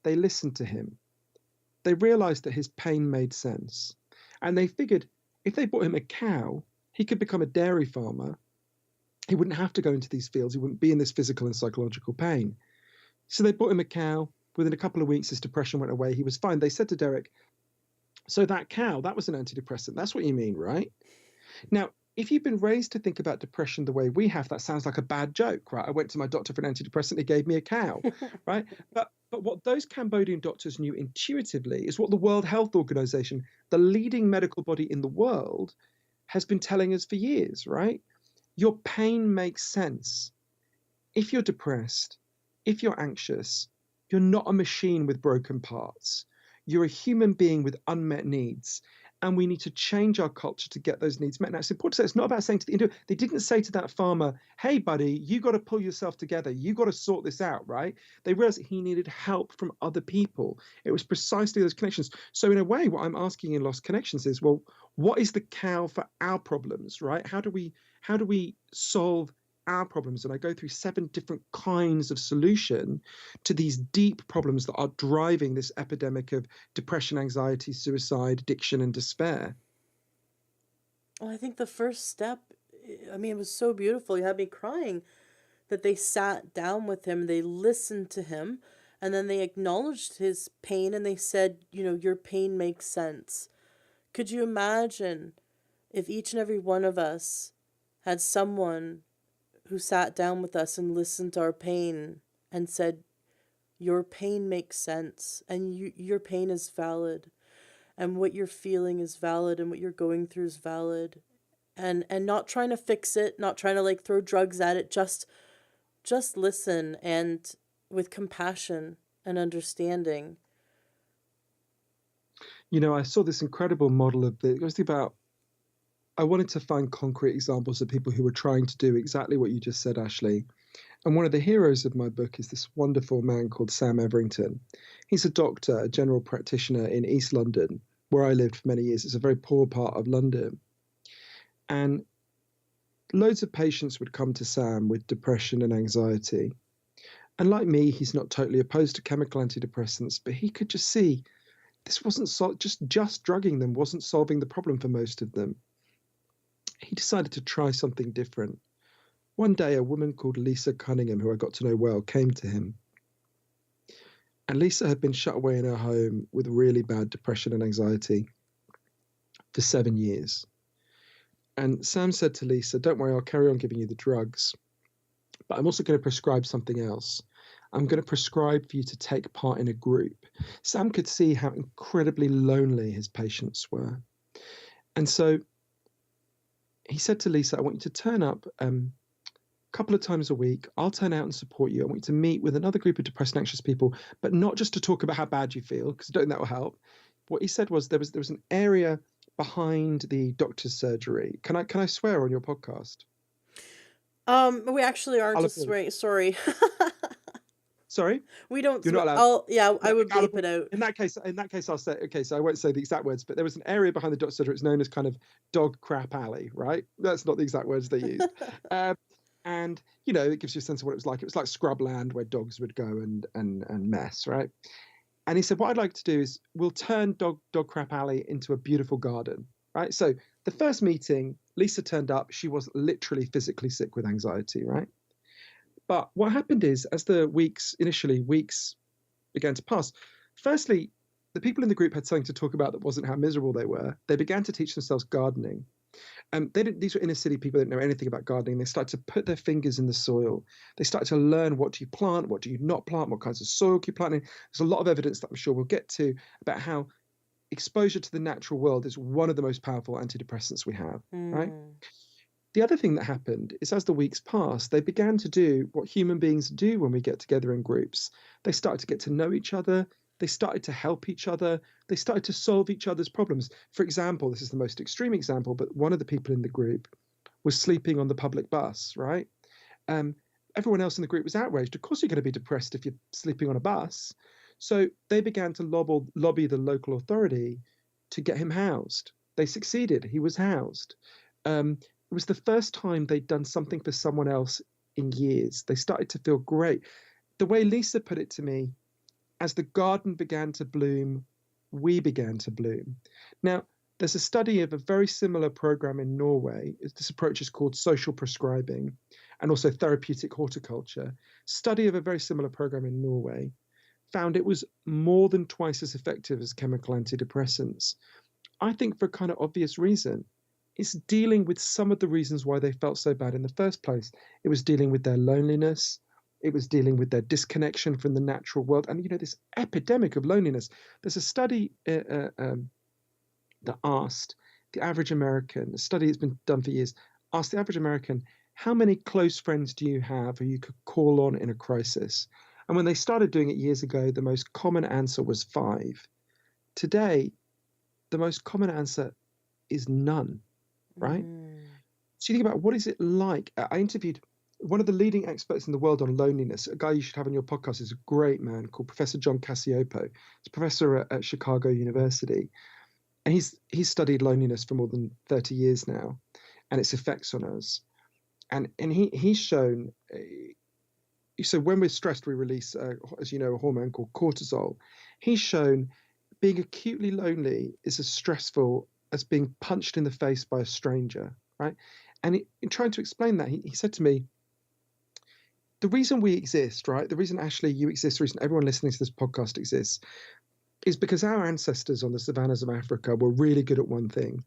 They listened to him. They realized that his pain made sense. And they figured if they bought him a cow, he could become a dairy farmer. He wouldn't have to go into these fields. He wouldn't be in this physical and psychological pain. So they bought him a cow. Within a couple of weeks, his depression went away. He was fine. They said to Derek, so that cow, that was an antidepressant. That's what you mean, right? Now, if you've been raised to think about depression the way we have, that sounds like a bad joke, right? I went to my doctor for an antidepressant, he gave me a cow, right? But what those Cambodian doctors knew intuitively is what the World Health Organization, the leading medical body in the world, has been telling us for years, right? Your pain makes sense. If you're depressed, if you're anxious, you're not a machine with broken parts. You're a human being with unmet needs. And we need to change our culture to get those needs met. Now, it's important to say it's not about saying to the individual, they didn't say to that farmer, hey, buddy, you got to pull yourself together. You got to sort this out, right? They realized that he needed help from other people. It was precisely those connections. So in a way, what I'm asking in Lost Connections is, well, what is the cow for our problems, right? How do we solve our problems? And I go through 7 different kinds of solution to these deep problems that are driving this epidemic of depression, anxiety, suicide, addiction, and despair. Well, I think the first step, I mean, it was so beautiful. You had me crying that they sat down with him, they listened to him, and then they acknowledged his pain and they said, your pain makes sense. Could you imagine if each and every one of us had someone who sat down with us and listened to our pain and said, your pain makes sense and your pain is valid and what you're feeling is valid and what you're going through is valid, and not trying to fix it, not trying to like throw drugs at it, just listen, and with compassion and understanding. I saw this incredible model of it was about I wanted to find concrete examples of people who were trying to do exactly what you just said, Ashley. And one of the heroes of my book is this wonderful man called Sam Everington. He's a doctor, a general practitioner in East London, where I lived for many years. It's a very poor part of London. And loads of patients would come to Sam with depression and anxiety. And like me, he's not totally opposed to chemical antidepressants, but he could just see this wasn't just drugging them wasn't solving the problem for most of them. He decided to try something different. One day, a woman called Lisa Cunningham, who I got to know well, came to him. And Lisa had been shut away in her home with really bad depression and anxiety for 7 years. And Sam said to Lisa, "Don't worry, I'll carry on giving you the drugs, but I'm also going to prescribe something else. I'm going to prescribe for you to take part in a group." Sam could see how incredibly lonely his patients were. And so he said to Lisa, "I want you to turn up a couple of times a week. I'll turn out and support you. I want you to meet with another group of depressed and anxious people, but not just to talk about how bad you feel, because I don't think that will help." What he said was there was an area behind the doctor's surgery. Can I swear on your podcast? We actually are I'll just avoid. right. Sorry. Sorry, We don't. you're not allowed. Yeah, I No, would I'll bleep avoid. it out. In that case, I'll say okay. So I won't say the exact words, but there was an area behind the doctor's surgery. It's known as kind of dog crap alley, right? That's not the exact words they used. Um, and it gives you a sense of what it was like. It was like scrubland where dogs would go and mess, right? And he said, "What I'd like to do is we'll turn dog crap alley into a beautiful garden," right? So the first meeting, Lisa turned up. She was literally physically sick with anxiety, right? But what happened is, as the weeks began to pass, firstly, the people in the group had something to talk about that wasn't how miserable they were. They began to teach themselves gardening. These were inner city people that didn't know anything about gardening. They started to put their fingers in the soil. They started to learn, what do you plant, what do you not plant, what kinds of soil can you plant in. There's a lot of evidence that I'm sure we'll get to about how exposure to the natural world is one of the most powerful antidepressants we have, right? Mm. The other thing that happened is, as the weeks passed, they began to do what human beings do when we get together in groups. They started to get to know each other. They started to help each other. They started to solve each other's problems. For example, this is the most extreme example, but one of the people in the group was sleeping on the public bus, right? Everyone else in the group was outraged. Of course, you're going to be depressed if you're sleeping on a bus. So they began to lobby the local authority to get him housed. They succeeded. He was housed. It was the first time they'd done something for someone else in years. They started to feel great. The way Lisa put it to me, as the garden began to bloom, we began to bloom. Now, there's a study of a very similar program in Norway. This approach is called social prescribing and also therapeutic horticulture. Study of a very similar program in Norway found it was more than twice as effective as chemical antidepressants. I think for a kind of obvious reason. It's dealing with some of the reasons why they felt so bad in the first place. It was dealing with their loneliness. It was dealing with their disconnection from the natural world. And, this epidemic of loneliness. There's a study that asked the average American, a study that's been done for years, asked the average American, how many close friends do you have who you could call on in a crisis? And when they started doing it years ago, the most common answer was 5. Today, the most common answer is none. Right? So you think about what is it like? I interviewed one of the leading experts in the world on loneliness. A guy you should have on your podcast is a great man called Professor John Cacioppo. He's a professor at Chicago University, and he's studied loneliness for more than 30 years now, and its effects on us. And he's shown. So when we're stressed, we release, as you know, a hormone called cortisol. He's shown being acutely lonely is as stressful as being punched in the face by a stranger, right? And in trying to explain that, he said to me, the reason we exist, right? The reason, Ashley, you exist, the reason everyone listening to this podcast exists, is because our ancestors on the savannas of Africa were really good at one thing.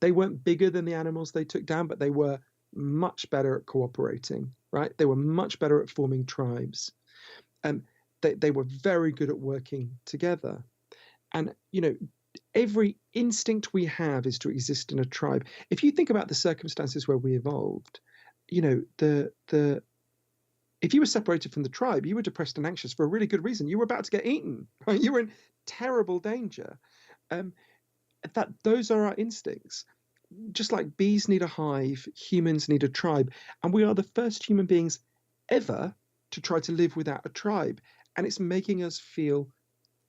They weren't bigger than the animals they took down, but they were much better at cooperating, right? They were much better at forming tribes. They were very good at working together. And, every instinct we have is to exist in a tribe. If you think about the circumstances where we evolved, if you were separated from the tribe, you were depressed and anxious for a really good reason. You were about to get eaten, right? You were in terrible danger. Those are our instincts. just like bees need a hive, humans need a tribe, and we are the first human beings ever to try to live without a tribe, and it's making us feel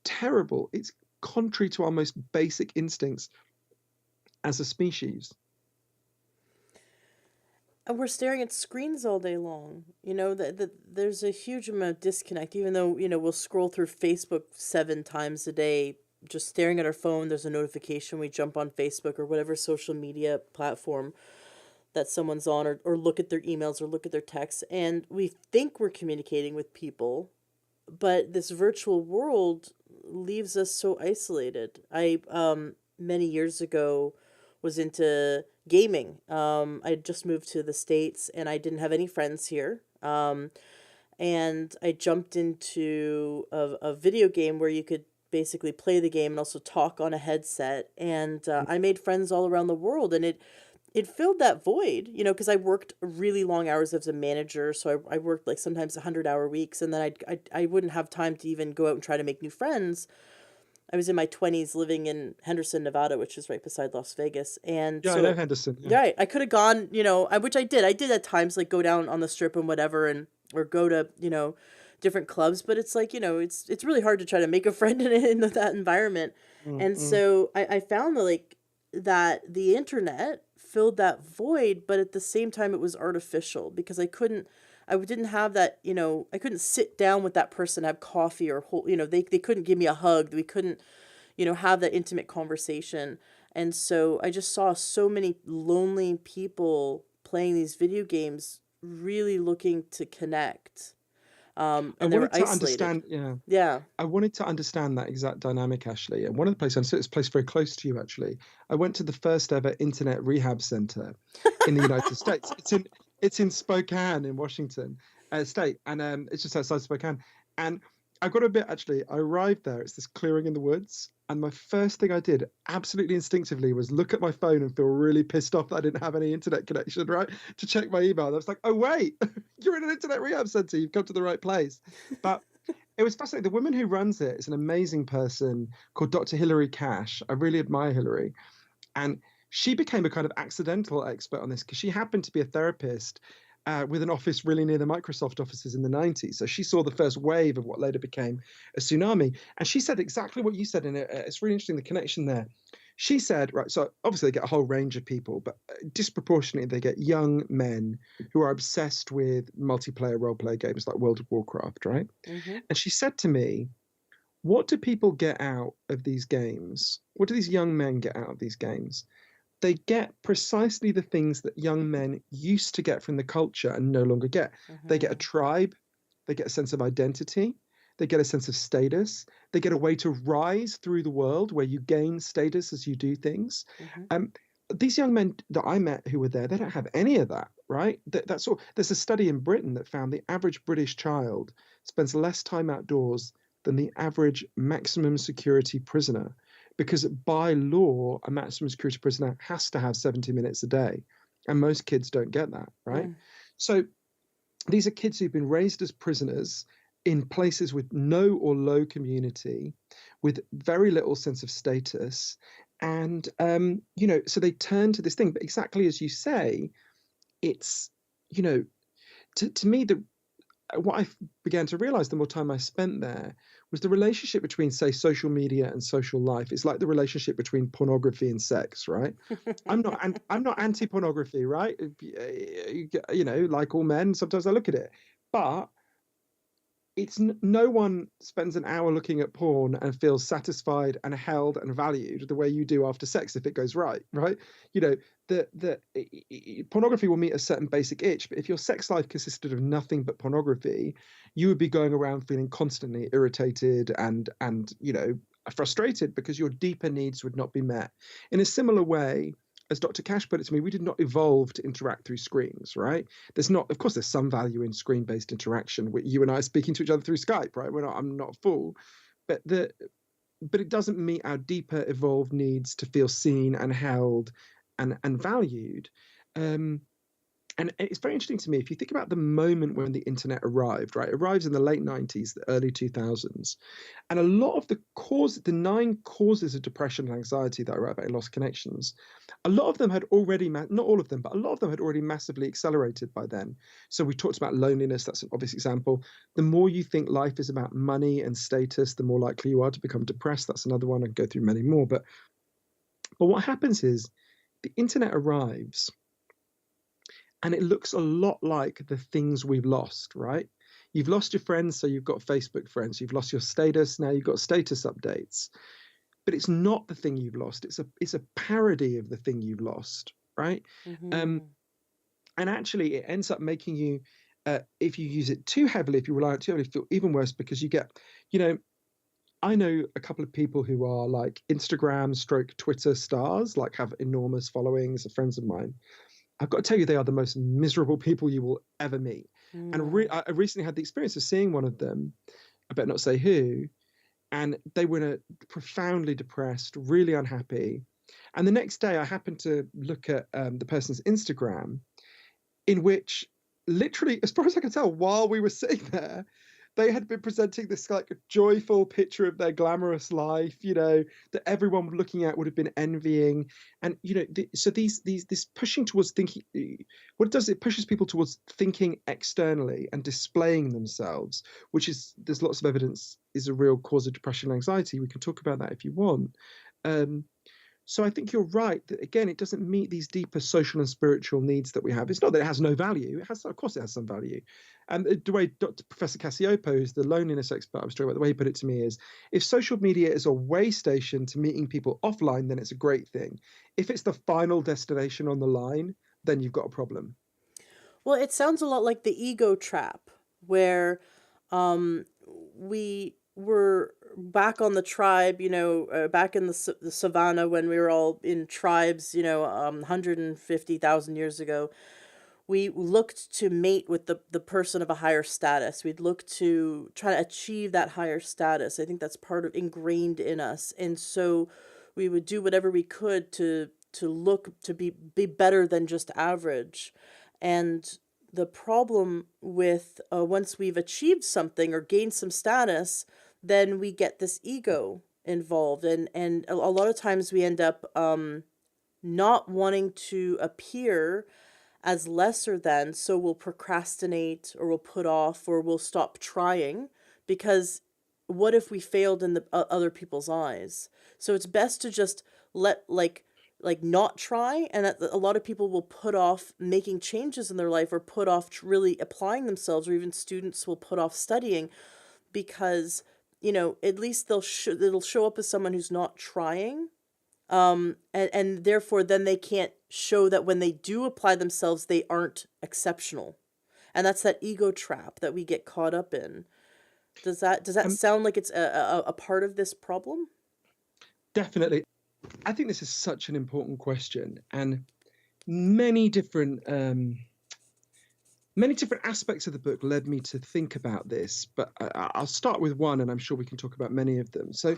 terrible. It's contrary to our most basic instincts as a species. And we're staring at screens all day long. There's a huge amount of disconnect, even though, we'll scroll through Facebook 7 times a day, just staring at our phone. There's a notification. We jump on Facebook or whatever social media platform that someone's on, or look at their emails or look at their texts. And we think we're communicating with people, but this virtual world leaves us so isolated. Many years ago, was into gaming. I had just moved to the States and I didn't have any friends here. And I jumped into a video game where you could basically play the game and also talk on a headset. And I made friends all around the world, and it filled that void, because I worked really long hours as a manager. So I worked like sometimes 100-hour weeks, and then I wouldn't have time to even go out and try to make new friends. I was in my 20s living in Henderson, Nevada, which is right beside Las Vegas. And Yeah, I know so, Henderson. Yeah. right, I could have gone, which I did. I did at times, like go down on the strip and whatever, or go to, different clubs. But it's like, it's really hard to try to make a friend in that environment. And Mm-mm. so I found that, like, that the internet filled that void, but at the same time it was artificial, because I didn't have that, I couldn't sit down with that person, have coffee, or hold, they couldn't give me a hug. We couldn't, have that intimate conversation. And so I just saw so many lonely people playing these video games, really looking to connect. I And they were wanted to isolated. understand, yeah, Yeah. I wanted to understand that exact dynamic, Ashley. And one of the places, so it's a place very close to you, actually. I went to the first ever internet rehab center in the United States. It's in Spokane, in Washington State, and it's just outside Spokane. And I got a bit actually. I arrived there. It's this clearing in the woods, and my first thing I did, absolutely instinctively, was look at my phone and feel really pissed off that I didn't have any internet connection, right? To check my email. And I was like, oh wait, you're in an internet rehab center. You've come to the right place. But it was fascinating. The woman who runs it is an amazing person called Dr. Hilary Cash. I really admire Hilary. And she became a kind of accidental expert on this because she happened to be a therapist with an office really near the Microsoft offices in the 90s. So she saw the first wave of what later became a tsunami. And she said exactly what you said in it. It's really interesting, the connection there. She said, right, so obviously they get a whole range of people, but disproportionately they get young men who are obsessed with multiplayer role player games like World of Warcraft, right? Mm-hmm. And she said to me, what do people get out of these games? What do these young men get out of these games? They get precisely the things that young men used to get from the culture and no longer get. They get a Mm-hmm. tribe, they get a sense of identity, they get a sense of status, they get a way to rise through the world where you gain status as you do things. Mm-hmm. Um, these young men that I met who were there, they don't have any of that, right? That's all. There's a study in Britain that found the average British child spends less time outdoors than the average maximum security prisoner, because by law, a maximum security prisoner has to have 70 minutes a day. And most kids don't get that, right? Mm. So these are kids who've been raised as prisoners in places with no or low community, with very little sense of status. And, so they turn to this thing. But exactly as you say, it's, you know, to me, what I began to realize the more time I spent there was the relationship between, say, social media and social life. It's like the relationship between pornography and sex, right? I'm not anti-pornography, right? Like all men, sometimes I look at it, but no one spends an hour looking at porn and feels satisfied and held and valued the way you do after sex if it goes right. You know, pornography will meet a certain basic itch, but if your sex life consisted of nothing but pornography, you would be going around feeling constantly irritated and frustrated because your deeper needs would not be met. In a similar way, as Dr. Cash put it to me, we did not evolve to interact through screens, right? Of course, there's some value in screen-based interaction. You and I are speaking to each other through Skype, right? I'm not a fool, but it doesn't meet our deeper evolved needs to feel seen and held and valued. And it's very interesting to me if you think about the moment when the internet arrived, right? It arrives in the late 90s, the early 2000s. And a lot of the 9 causes of depression and anxiety that I write about in Lost Connections, a lot of them had already, not all of them, but a lot of them had already massively accelerated by then. So we talked about loneliness, that's an obvious example. The more you think life is about money and status, the more likely you are to become depressed. That's another one. I can go through many more. But what happens is the internet arrives and it looks a lot like the things we've lost, right? You've lost your friends, so you've got Facebook friends. You've lost your status, now you've got status updates. But it's not the thing you've lost. It's a parody of the thing you've lost, right? Um, Mm-hmm. and actually, it ends up making you, if you use it too heavily, if you rely on it too heavily, feel even worse because you get, you know, I know a couple of people who are like Instagram stroke Twitter stars, like have enormous followings, are friends of mine. I've got to tell you, they are the most miserable people you will ever meet. And Mm. I recently had the experience of seeing one of them. I better not say who. And they were profoundly depressed, really unhappy. And the next day, I happened to look at the person's Instagram, in which literally, as far as I can tell, while we were sitting there, they had been presenting this like joyful picture of their glamorous life, that everyone looking at would have been envying. And so these this pushing towards thinking, what it does, it pushes people towards thinking externally and displaying themselves, which is, there's lots of evidence, is a real cause of depression and anxiety. We can talk about that if you want. um, so I think you're right that, again, it doesn't meet these deeper social and spiritual needs that we have. It's not that it has no value. It has, of course, it has some value. And the way Professor Cassiopo, who's the loneliness expert I was talking about, the way he put it to me is, if social media is a way station to meeting people offline, then it's a great thing. If it's the final destination on the line, then you've got a problem. Well, it sounds a lot like the ego trap, where um, we were back on the tribe, back in the savannah when we were all in tribes, 150,000 years ago. We looked to mate with the person of a higher status. We'd look to try to achieve that higher status. I think that's part of ingrained in us. And so we would do whatever we could to look to be better than just average. And the problem with once we've achieved something or gained some status, then we get this ego involved, and a lot of times we end up not wanting to appear as lesser than, so we'll procrastinate or we'll put off or we'll stop trying because what if we failed in the other people's eyes? So it's best to just let like not try, and that a lot of people will put off making changes in their life or put off really applying themselves, or even students will put off studying because at least it'll show up as someone who's not trying, and therefore then they can't show that when they do apply themselves they aren't exceptional, and that's that ego trap that we get caught up in. Does that Um, sound like it's a part of this problem? Definitely. I think this is such an important question, and many different many different aspects of the book led me to think about this, but I'll start with one, and I'm sure we can talk about many of them. So,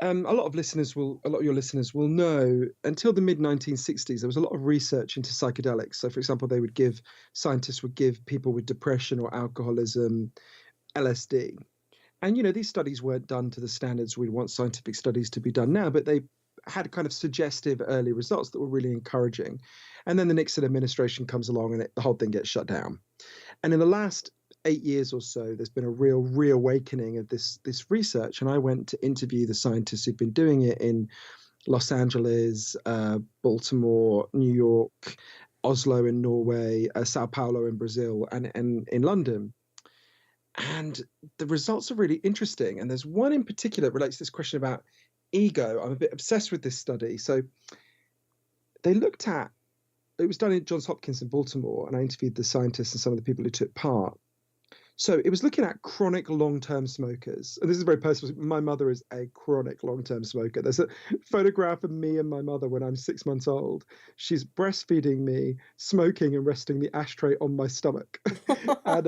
a lot of your listeners will know, until the mid 1960s, there was a lot of research into psychedelics. So, for example, scientists would give people with depression or alcoholism LSD. And these studies weren't done to the standards we'd want scientific studies to be done now, but they had kind of suggestive early results that were really encouraging. And then the Nixon administration comes along, and the whole thing gets shut down. And in the last 8 years or so, there's been a real reawakening of this research. And I went to interview the scientists who've been doing it in Los Angeles, Baltimore, New York, Oslo in Norway, Sao Paulo in Brazil, and in London. And the results are really interesting. And there's one in particular that relates to this question about ego. I'm a bit obsessed with this study. So they looked at, it was done at Johns Hopkins in Baltimore, and I interviewed the scientists and some of the people who took part. So it was looking at chronic long-term smokers. And this is very personal. My mother is a chronic long-term smoker. There's a photograph of me and my mother when I'm 6 months old. She's breastfeeding me, smoking, and resting the ashtray on my stomach. And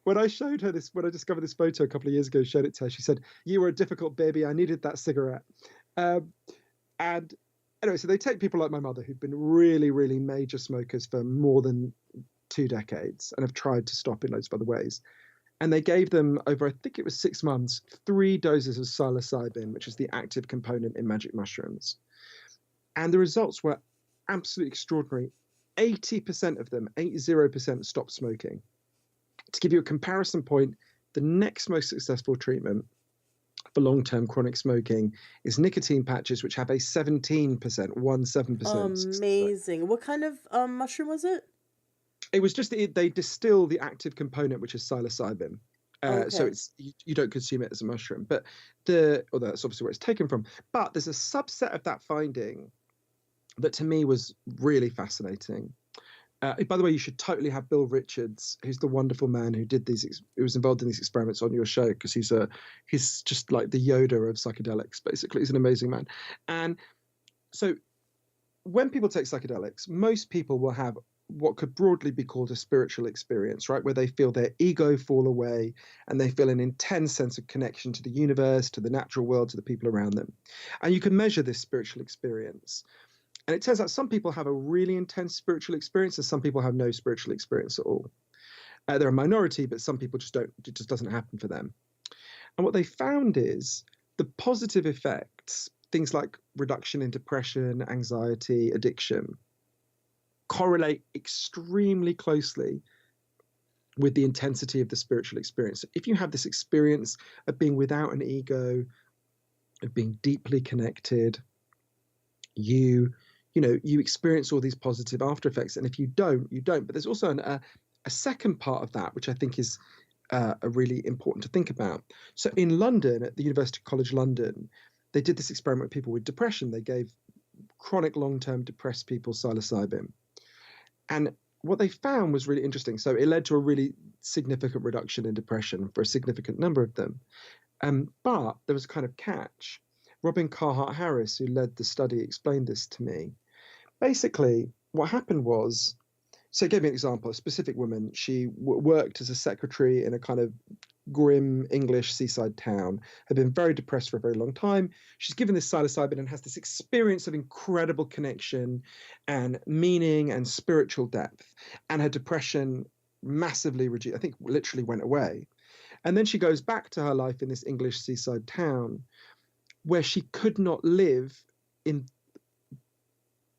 when I showed her this, when I discovered this photo a couple of years ago, showed it to her, she said, "You were a difficult baby. I needed that cigarette." Um, and anyway, so they take people like my mother who've been really, really major smokers for more than 2 decades and have tried to stop in loads of other ways. And they gave them over, I think it was 6 months, 3 doses of psilocybin, which is the active component in magic mushrooms. And the results were absolutely extraordinary. 80% of them, 80%, stopped smoking. To give you a comparison point, the next most successful treatment for long-term chronic smoking is nicotine patches, which have a 17% success rate. Amazing. What kind of mushroom was it? It was just that they distill the active component, which is psilocybin. So Okay. it's you don't consume it as a mushroom, but although that's obviously where it's taken from. But there's a subset of that finding that to me was really fascinating. By the way, you should totally have Bill Richards, who's the wonderful man who did these, who was involved in these experiments, on your show, because he's just like the Yoda of psychedelics. Basically, he's an amazing man. And so when people take psychedelics, most people will have what could broadly be called a spiritual experience, right? Where they feel their ego fall away and they feel an intense sense of connection to the universe, to the natural world, to the people around them. And you can measure this spiritual experience. And it turns out some people have a really intense spiritual experience and some people have no spiritual experience at all. They're a minority, but some people just don't, it just doesn't happen for them. And what they found is the positive effects, things like reduction in depression, anxiety, addiction, correlate extremely closely with the intensity of the spiritual experience. If you have this experience of being without an ego, of being deeply connected, you experience all these positive after effects. And if you don't, you don't. But there's also a second part of that, which I think is really important to think about. So in London, at the University College London, they did this experiment with people with depression. They gave chronic long-term depressed people psilocybin. And what they found was really interesting. So it led to a really significant reduction in depression for a significant number of them. But there was a kind of catch. Robin Carhart-Harris, who led the study, explained this to me. Basically, what happened was, so he gave me an example, a specific woman. She worked as a secretary in a kind of grim English seaside town, had been very depressed for a very long time. She's given this psilocybin and has this experience of incredible connection and meaning and spiritual depth. And her depression massively reduced, I think literally went away. And then she goes back to her life in this English seaside town where she could not live in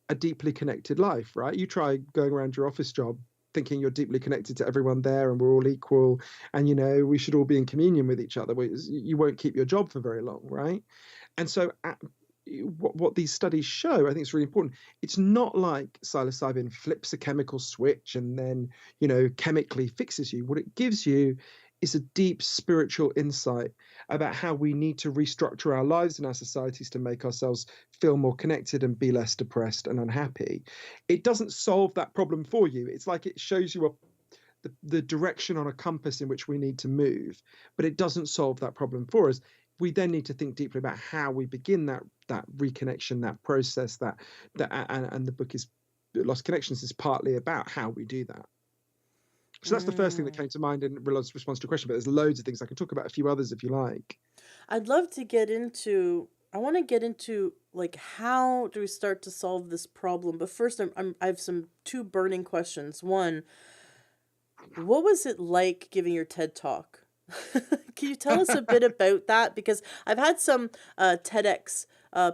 a deeply connected life, right? You try going around your office job thinking you're deeply connected to everyone there and we're all equal and, we should all be in communion with each other. You won't keep your job for very long, right? And so what these studies show, I think it's really important. It's not like psilocybin flips a chemical switch and then, chemically fixes you. What it gives you is a deep spiritual insight about how we need to restructure our lives and our societies to make ourselves feel more connected and be less depressed and unhappy. It doesn't solve that problem for you. It's like it shows you the direction on a compass in which we need to move, but it doesn't solve that problem for us. We then need to think deeply about how we begin that reconnection, that process, and the book is Lost Connections is partly about how we do that. So that's the first thing that came to mind in response to your question, but there's loads of things. I can talk about a few others if you like. I'd love to get into, I want to get into like how do we start to solve this problem? But first I have two burning questions. One, what was it like giving your TED talk? Can you tell us a bit about that? Because I've had some TEDx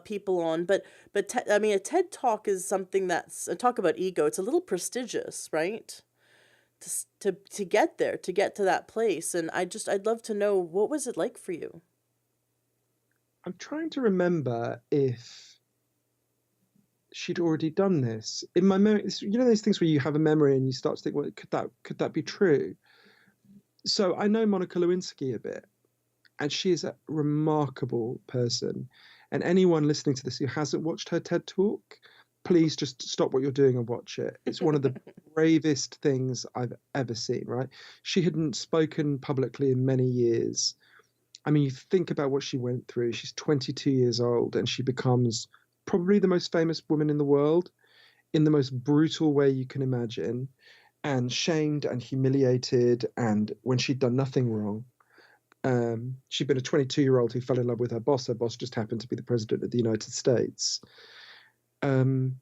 people on, but I mean, a TED talk is something that's a talk about ego. It's a little prestigious, right? To get there, to get to that place. And I'd love to know, what was it like for you? I'm trying to remember if she'd already done this. In my memory, those things where you have a memory and you start to think, well, could that be true? So I know Monica Lewinsky a bit, and she is a remarkable person. And anyone listening to this who hasn't watched her TED talk, please just stop what you're doing and watch it. It's one of the bravest things I've ever seen, right? She hadn't spoken publicly in many years. I mean, you think about what she went through. She's 22 years old and she becomes probably the most famous woman in the world in the most brutal way you can imagine, and shamed and humiliated. And when she'd done nothing wrong, she'd been a 22-year-old who fell in love with her boss. Her boss just happened to be the president of the United States. Um,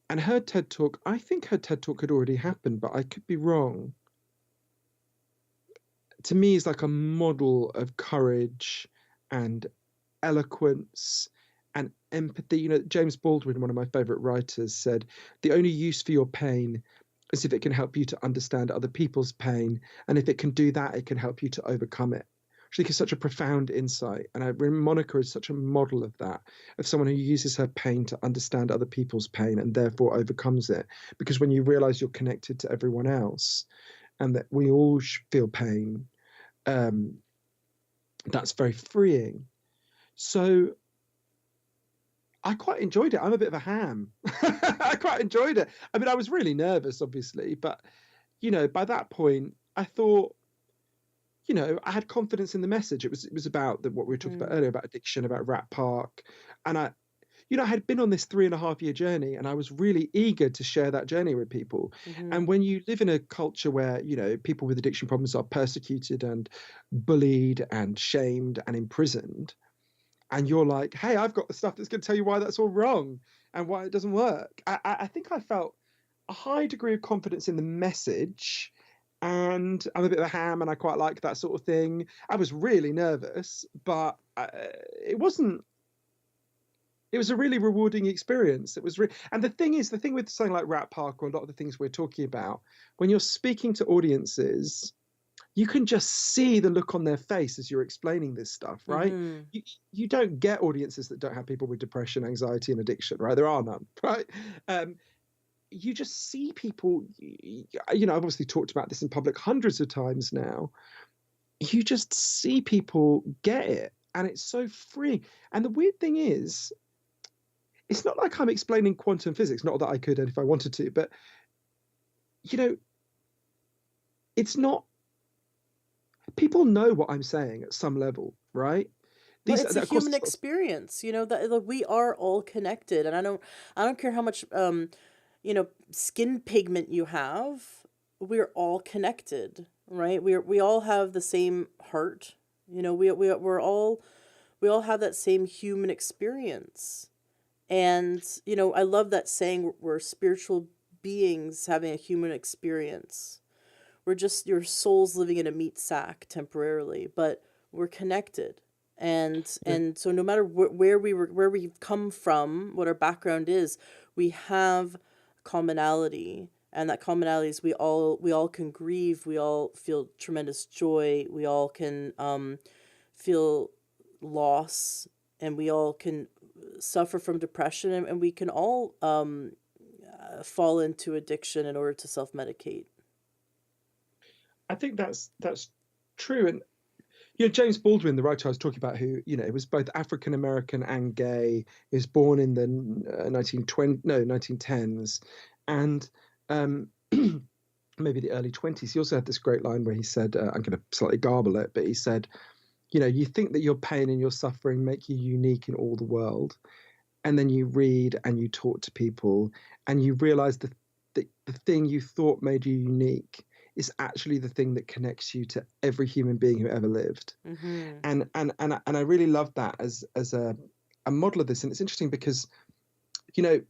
and her TED talk, I think her TED talk had already happened, but I could be wrong. To me, is like a model of courage and eloquence and empathy. You know, James Baldwin, one of my favorite writers, said, the only use for your pain is if it can help you to understand other people's pain. And if it can do that, it can help you to overcome it. I think it's such a profound insight. And Monica is such a model of that, of someone who uses her pain to understand other people's pain and therefore overcomes it. Because when you realize you're connected to everyone else and that we all feel pain, um, that's very freeing. So I quite enjoyed it. I'm a bit of a ham. I quite enjoyed it. I mean, I was really nervous, obviously, but by that point, I thought, I had confidence in the message. It was about what we were talking about earlier, about addiction, about Rat Park, and I had been on this 3.5-year journey, and I was really eager to share that journey with people. And when you live in a culture where people with addiction problems are persecuted and bullied and shamed and imprisoned, and you're like, hey, I've got the stuff that's going to tell you why that's all wrong and why it doesn't work. I think I felt a high degree of confidence in the message, and I'm a bit of a ham and I quite like that sort of thing. I was really nervous, but it wasn't. It was a really rewarding experience. It was, and the thing with something like Rat Park or a lot of the things we're talking about, when you're speaking to audiences, you can just see the look on their face as you're explaining this stuff, right? You don't get audiences that don't have people with depression, anxiety, and addiction, right? There are none, right? You just see people, I've obviously talked about this in public hundreds of times now. You just see people get it, and it's so freeing. And the weird thing is, it's not like I'm explaining quantum physics, not that I could if I wanted to, but, it's not, people know what I'm saying at some level, right? Well, it's a human experience, that we are all connected, and I don't care how much skin pigment you have. We're all connected, right? We all have the same heart. We all have that same human experience, and I love that saying, we're spiritual beings having a human experience. We're just your souls living in a meat sack temporarily, but we're connected. And so no matter where we've come from, what our background is, we have commonality, and that commonality is we all can grieve, we all feel tremendous joy, we all can feel loss, and we all can suffer from depression, and we can all fall into addiction in order to self-medicate. I think that's true. And James Baldwin, the writer I was talking about, who was both African American and gay, he was born in the 1910s, and maybe the early 20s. He also had this great line where he said, I'm going to slightly garble it, but he said, you think that your pain and your suffering make you unique in all the world, and then you read and you talk to people, and you realize that the thing you thought made you unique is actually the thing that connects you to every human being who ever lived. And I really love that as a model of this. And it's interesting because, there's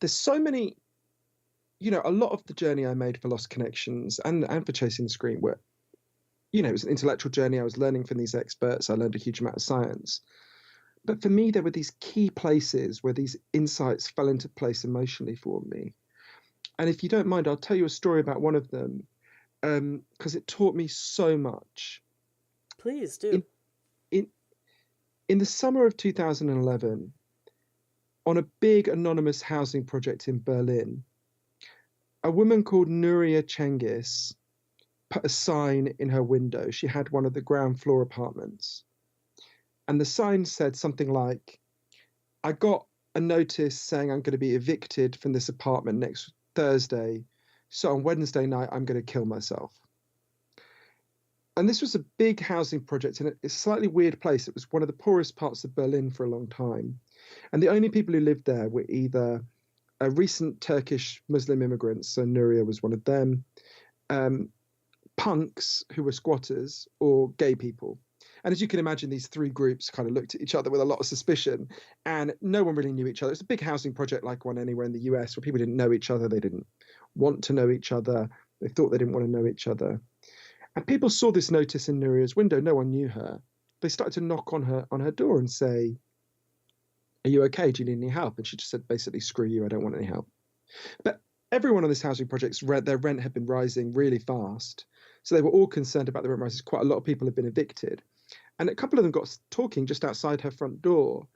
so many, a lot of the journey I made for Lost Connections and for Chasing the Scream were, it was an intellectual journey. I was learning from these experts. I learned a huge amount of science. But for me, there were these key places where these insights fell into place emotionally for me. And if you don't mind, I'll tell you a story about one of them, because it taught me so much. Please do. In the summer of 2011, on a big anonymous housing project in Berlin, a woman called Nuria Cengiz put a sign in her window. She had one of the ground floor apartments. And the sign said something like, I got a notice saying I'm going to be evicted from this apartment next Thursday, so on Wednesday night I'm going to kill myself. And this was a big housing project in a slightly weird place. It was one of the poorest parts of Berlin for a long time, and the only people who lived there were either recent Turkish Muslim immigrants, so Nuria was one of them, punks who were squatters, or gay people. And as you can imagine, these three groups kind of looked at each other with a lot of suspicion, and no one really knew each other. It's a big housing project like one anywhere in the US where people didn't know each other. They didn't want to know each other. They thought they didn't want to know each other. And people saw this notice in Nuria's window. No one knew her. They started to knock on her door and say, "Are you okay? Do you need any help?" And she just said, basically, "Screw you, I don't want any help." But everyone on this housing project, their rent had been rising really fast. So they were all concerned about the rent rises. Quite a lot of people had been evicted. And a couple of them got talking just outside her front door.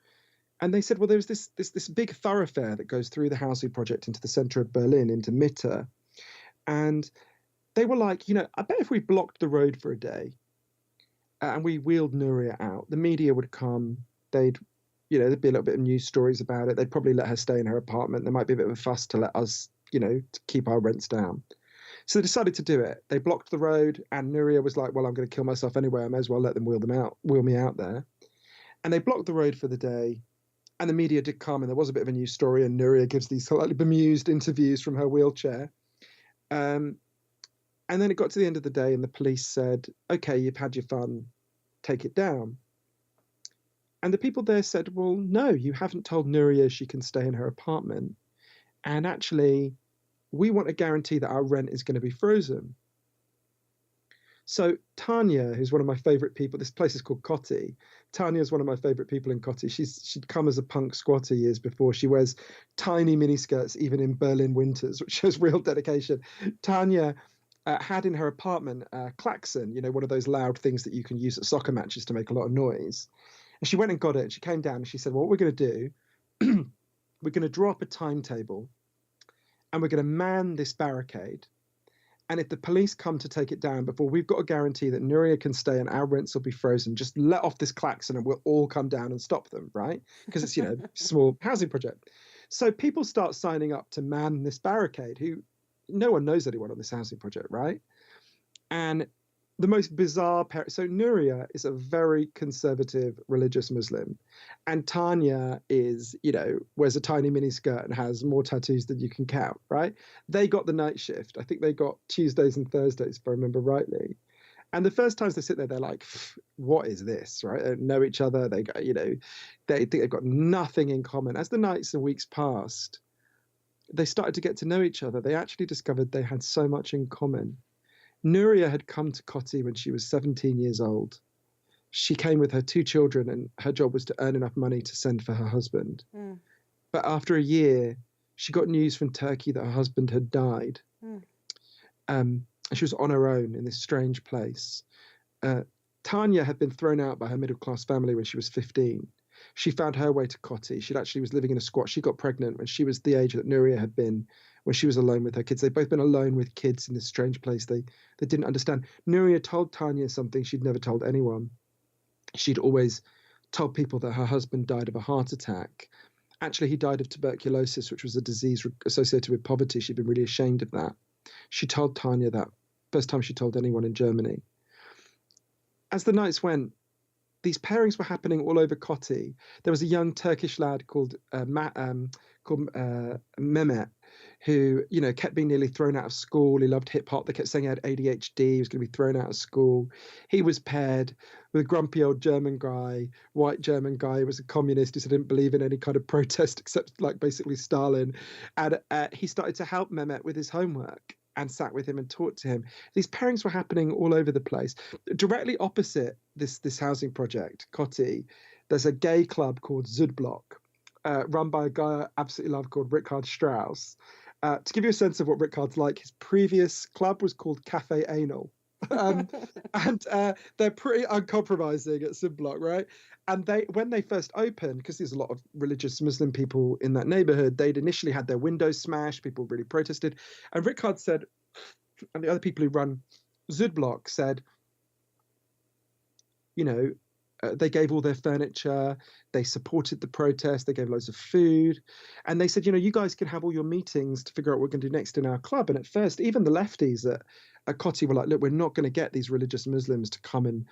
And they said, well, there was this big thoroughfare that goes through the housing project into the center of Berlin, into Mitte. And they were like, I bet if we blocked the road for a day and we wheeled Nuria out, the media would come. There'd be a little bit of news stories about it. They'd probably let her stay in her apartment. There might be a bit of a fuss to let us, to keep our rents down. So they decided to do it. They blocked the road, and Nuria was like, well, I'm going to kill myself anyway. I may as well let them wheel me out there. And they blocked the road for the day. And the media did come, and there was a bit of a news story, and Nuria gives these slightly bemused interviews from her wheelchair. And then it got to the end of the day, and the police said, okay, you've had your fun, take it down. And the people there said, well, no, you haven't told Nuria she can stay in her apartment. And actually, we want a guarantee that our rent is going to be frozen. So Tanya, who's one of my favorite people, this place is called Kotti. Tanya is one of my favorite people in Kotti. She'd come as a punk squatter years before. She wears tiny miniskirts even in Berlin winters, which shows real dedication. Tanya had in her apartment a klaxon, one of those loud things that you can use at soccer matches to make a lot of noise. And she went and got it, and she came down and she said, well, what we're going to do, we're going to draw up a timetable, and we're going to man this barricade. And if the police come to take it down before we've got a guarantee that Nuria can stay and our rents will be frozen, just let off this klaxon and we'll all come down and stop them, right? Because it's, small housing project. So people start signing up to man this barricade, who no one knows anyone on this housing project, right? And the most bizarre so Nuria is a very conservative religious Muslim, and Tanya is, wears a tiny mini skirt and has more tattoos than you can count, right? They got the night shift. I think they got Tuesdays and Thursdays, if I remember rightly. And the first times they sit there, they're like, what is this, right? They don't know each other. They go, they think they've got nothing in common. As the nights and weeks passed, they started to get to know each other. They actually discovered they had so much in common. Nuria had come to Kotti when she was 17 years old. She came with her 2 children, and her job was to earn enough money to send for her husband. Mm. But after a year, she got news from Turkey that her husband had died. Mm. And she was on her own in this strange place. Tanya had been thrown out by her middle-class family when she was 15. She found her way to Kotti. She actually was living in a squat. She got pregnant when she was the age that Nuria had been when she was alone with her kids. They'd both been alone with kids in this strange place they didn't understand. Nuria told Tanya something she'd never told anyone. She'd always told people that her husband died of a heart attack. Actually, he died of tuberculosis, which was a disease associated with poverty. She'd been really ashamed of that. She told Tanya that. First time she told anyone in Germany. As the nights went, these pairings were happening all over Kotti. There was a young Turkish lad called Mehmet, who, kept being nearly thrown out of school. He loved hip hop. They kept saying he had ADHD. He was going to be thrown out of school. He was paired with a grumpy old German guy, white German guy who was a communist who didn't believe in any kind of protest except basically Stalin. And he started to help Mehmet with his homework and sat with him and talked to him. These pairings were happening all over the place. Directly opposite this housing project, Kotti, there's a gay club called Südblock, run by a guy I absolutely love called Richard Strauss. To give you a sense of what Richard's like, his previous club was called Cafe Anal. And they're pretty uncompromising at Südblock, right? And when they first opened, because there's a lot of religious Muslim people in that neighborhood, they'd initially had their windows smashed. People really protested. And Richard said, and the other people who run Südblock said, they gave all their furniture, they supported the protest, they gave loads of food, and they said, you guys can have all your meetings to figure out what we're going to do next in our club. And at first, even the lefties at Kotti were like, look, we're not going to get these religious Muslims to come and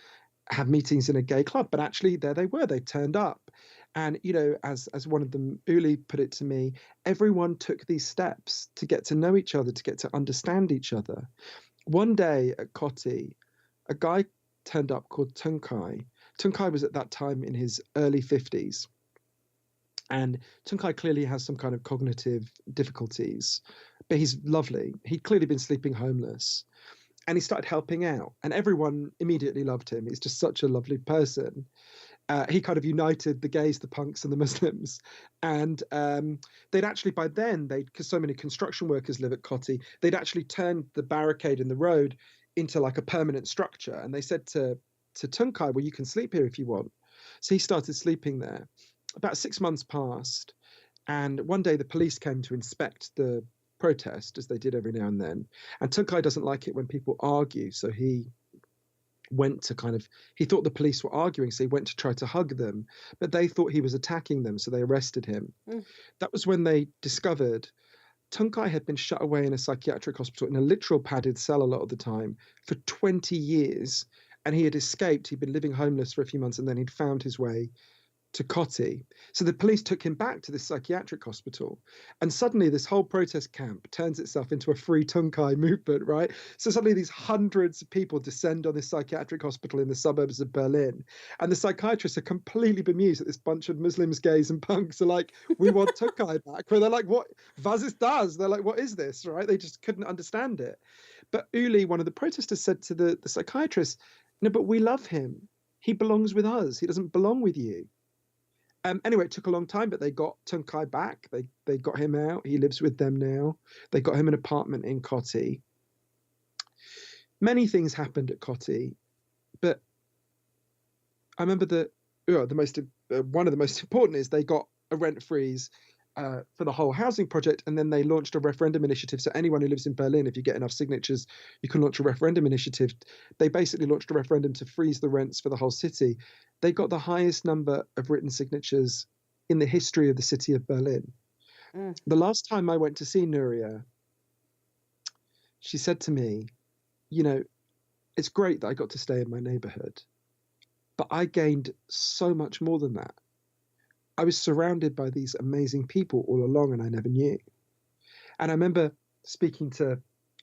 have meetings in a gay club. But actually, there they were, they turned up. And, as one of them, Uli, put it to me, everyone took these steps to get to know each other, to get to understand each other. One day at Kotti, a guy turned up called Tunkai. Tunkai was at that time in his early 50s. And Tunkai clearly has some kind of cognitive difficulties, but he's lovely. He'd clearly been sleeping homeless. And he started helping out, and everyone immediately loved him. He's just such a lovely person. He kind of united the gays, the punks, and the Muslims. And they'd actually, by then, because so many construction workers live at Koti, they'd actually turned the barricade in the road into like a permanent structure. And they said to Tunkai, well, you can sleep here if you want. So he started sleeping there. About 6 months passed, and one day the police came to inspect the protest, as they did every now and then. And Tunkai doesn't like it when people argue, so he went to he thought the police were arguing, so he went to try to hug them, but they thought he was attacking them, so they arrested him. Mm. That was when they discovered Tunkai had been shut away in a psychiatric hospital in a literal padded cell a lot of the time for 20 years, and he had escaped. He'd been living homeless for a few months, and then he'd found his way to Koti. So the police took him back to this psychiatric hospital. And suddenly this whole protest camp turns itself into a free Tunkai movement, right? So suddenly these hundreds of people descend on this psychiatric hospital in the suburbs of Berlin. And the psychiatrists are completely bemused that this bunch of Muslims, gays, and punks are like, we want Tunkai back. Where they're like, what? Was ist das? They're like, what is this, right? They just couldn't understand it. But Uli, one of the protesters, said to the psychiatrist, no, but we love him. He belongs with us. He doesn't belong with you. Anyway, it took a long time, but they got Tunkai back. They got him out. He lives with them now. They got him an apartment in Koti. Many things happened at Koti, but I remember one of the most important is they got a rent freeze for the whole housing project, and then they launched a referendum initiative. So anyone who lives in Berlin, if you get enough signatures, you can launch a referendum initiative. They basically launched a referendum to freeze the rents for the whole city. They got the highest number of written signatures in the history of the city of Berlin. Mm. The last time I went to see Nuria, she said to me, it's great that I got to stay in my neighborhood, but I gained so much more than that. I was surrounded by these amazing people all along, and I never knew. And I remember speaking to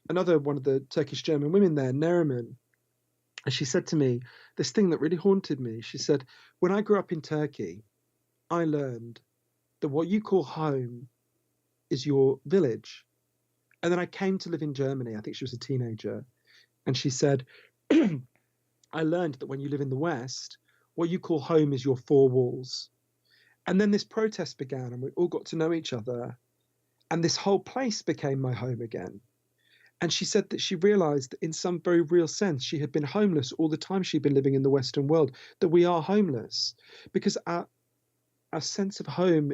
another one of the Turkish German women there, Neriman, and she said to me this thing that really haunted me. She said, when I grew up in Turkey, I learned that what you call home is your village. And then I came to live in Germany. I think she was a teenager. And she said, I learned that when you live in the West, what you call home is your four walls. And then this protest began, and we all got to know each other. And this whole place became my home again. And she said that she realized that in some very real sense, she had been homeless all the time she'd been living in the Western world, that we are homeless because our sense of home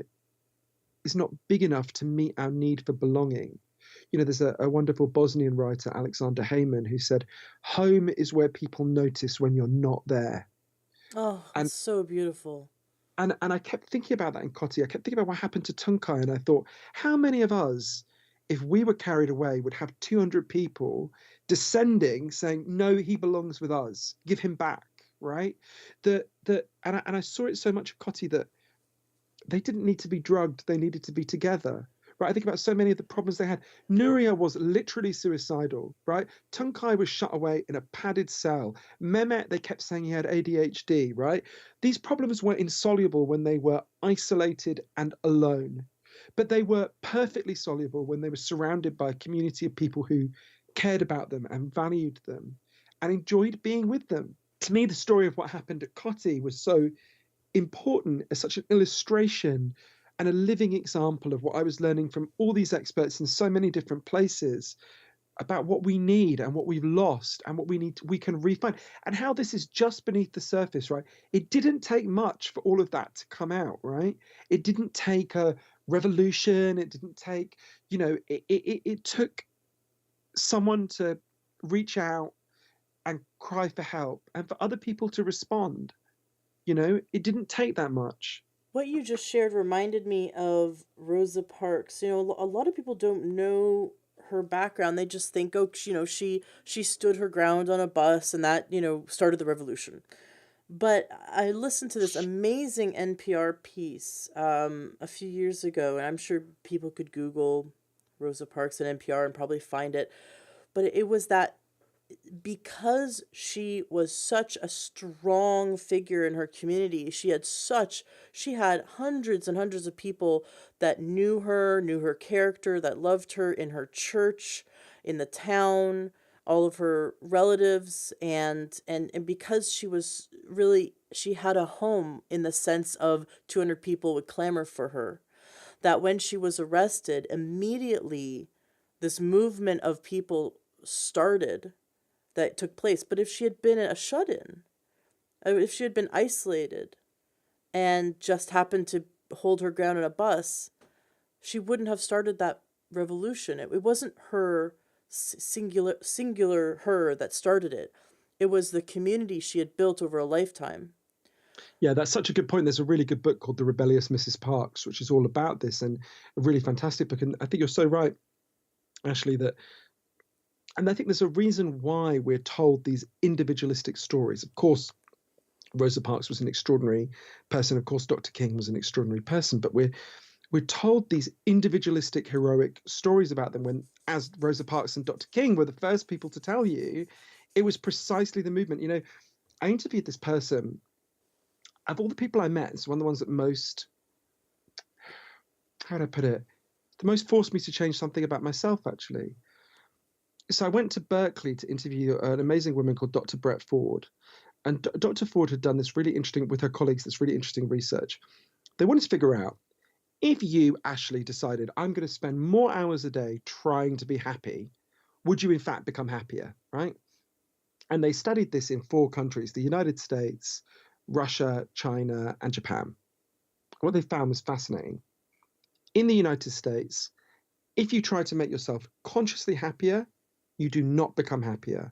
is not big enough to meet our need for belonging. There's a wonderful Bosnian writer, Alexander Heyman, who said, home is where people notice when you're not there. Oh, that's so beautiful. And I kept thinking about that in Koti. I kept thinking about what happened to Tunkai, and I thought, how many of us, if we were carried away, would have 200 people descending saying, no, he belongs with us, give him back, right? And I saw it so much of Koti that they didn't need to be drugged, they needed to be together. Right, I think about so many of the problems they had. Nuria was literally suicidal, right? Tunkai was shut away in a padded cell. Mehmet, they kept saying he had ADHD, right? These problems were insoluble when they were isolated and alone. But they were perfectly soluble when they were surrounded by a community of people who cared about them and valued them and enjoyed being with them. To me, the story of what happened at Koti was so important as such an illustration and a living example of what I was learning from all these experts in so many different places about what we need and what we've lost and what we can refine, and how this is just beneath the surface, right? It didn't take much for all of that to come out, right? It didn't take a revolution. It didn't take, it took someone to reach out and cry for help and for other people to respond. It didn't take that much. What you just shared reminded me of Rosa Parks. A lot of people don't know her background. They just think, oh, she stood her ground on a bus and that, started the revolution. But I listened to this amazing NPR piece a few years ago, and I'm sure people could Google Rosa Parks and NPR and probably find it. But it was that because she was such a strong figure in her community, she had hundreds and hundreds of people that knew her character, that loved her in her church, in the town, all of her relatives, and because she had a home in the sense of 200 people would clamor for her, that when she was arrested, immediately this movement of people started that took place. But if she had been a shut in, if she had been isolated and just happened to hold her ground in a bus, she wouldn't have started that revolution. It wasn't her singular her that started it. It was the community she had built over a lifetime. Yeah, that's such a good point. There's a really good book called The Rebellious Mrs. Parks, which is all about this, and a really fantastic book. And I think you're so right, Ashley, that, and I think there's a reason why we're told these individualistic stories. Of course, Rosa Parks was an extraordinary person. Of course, Dr. King was an extraordinary person, but we're told these individualistic, heroic stories about them when, as Rosa Parks and Dr. King were the first people to tell you, it was precisely the movement. You know, I interviewed this person. Of all the people I met, it's one of the ones that most, how do I put it, the most forced me to change something about myself, actually. So I went to Berkeley to interview an amazing woman called Dr. Brett Ford. And Dr. Ford had done this really interesting, with her colleagues, this really interesting research. They wanted to figure out, if you, Ashley, decided, I'm going to spend more hours a day trying to be happy, would you in fact become happier, right? And they studied this in 4 countries, the United States, Russia, China, and Japan. What they found was fascinating. In the United States, if you try to make yourself consciously happier, you do not become happier.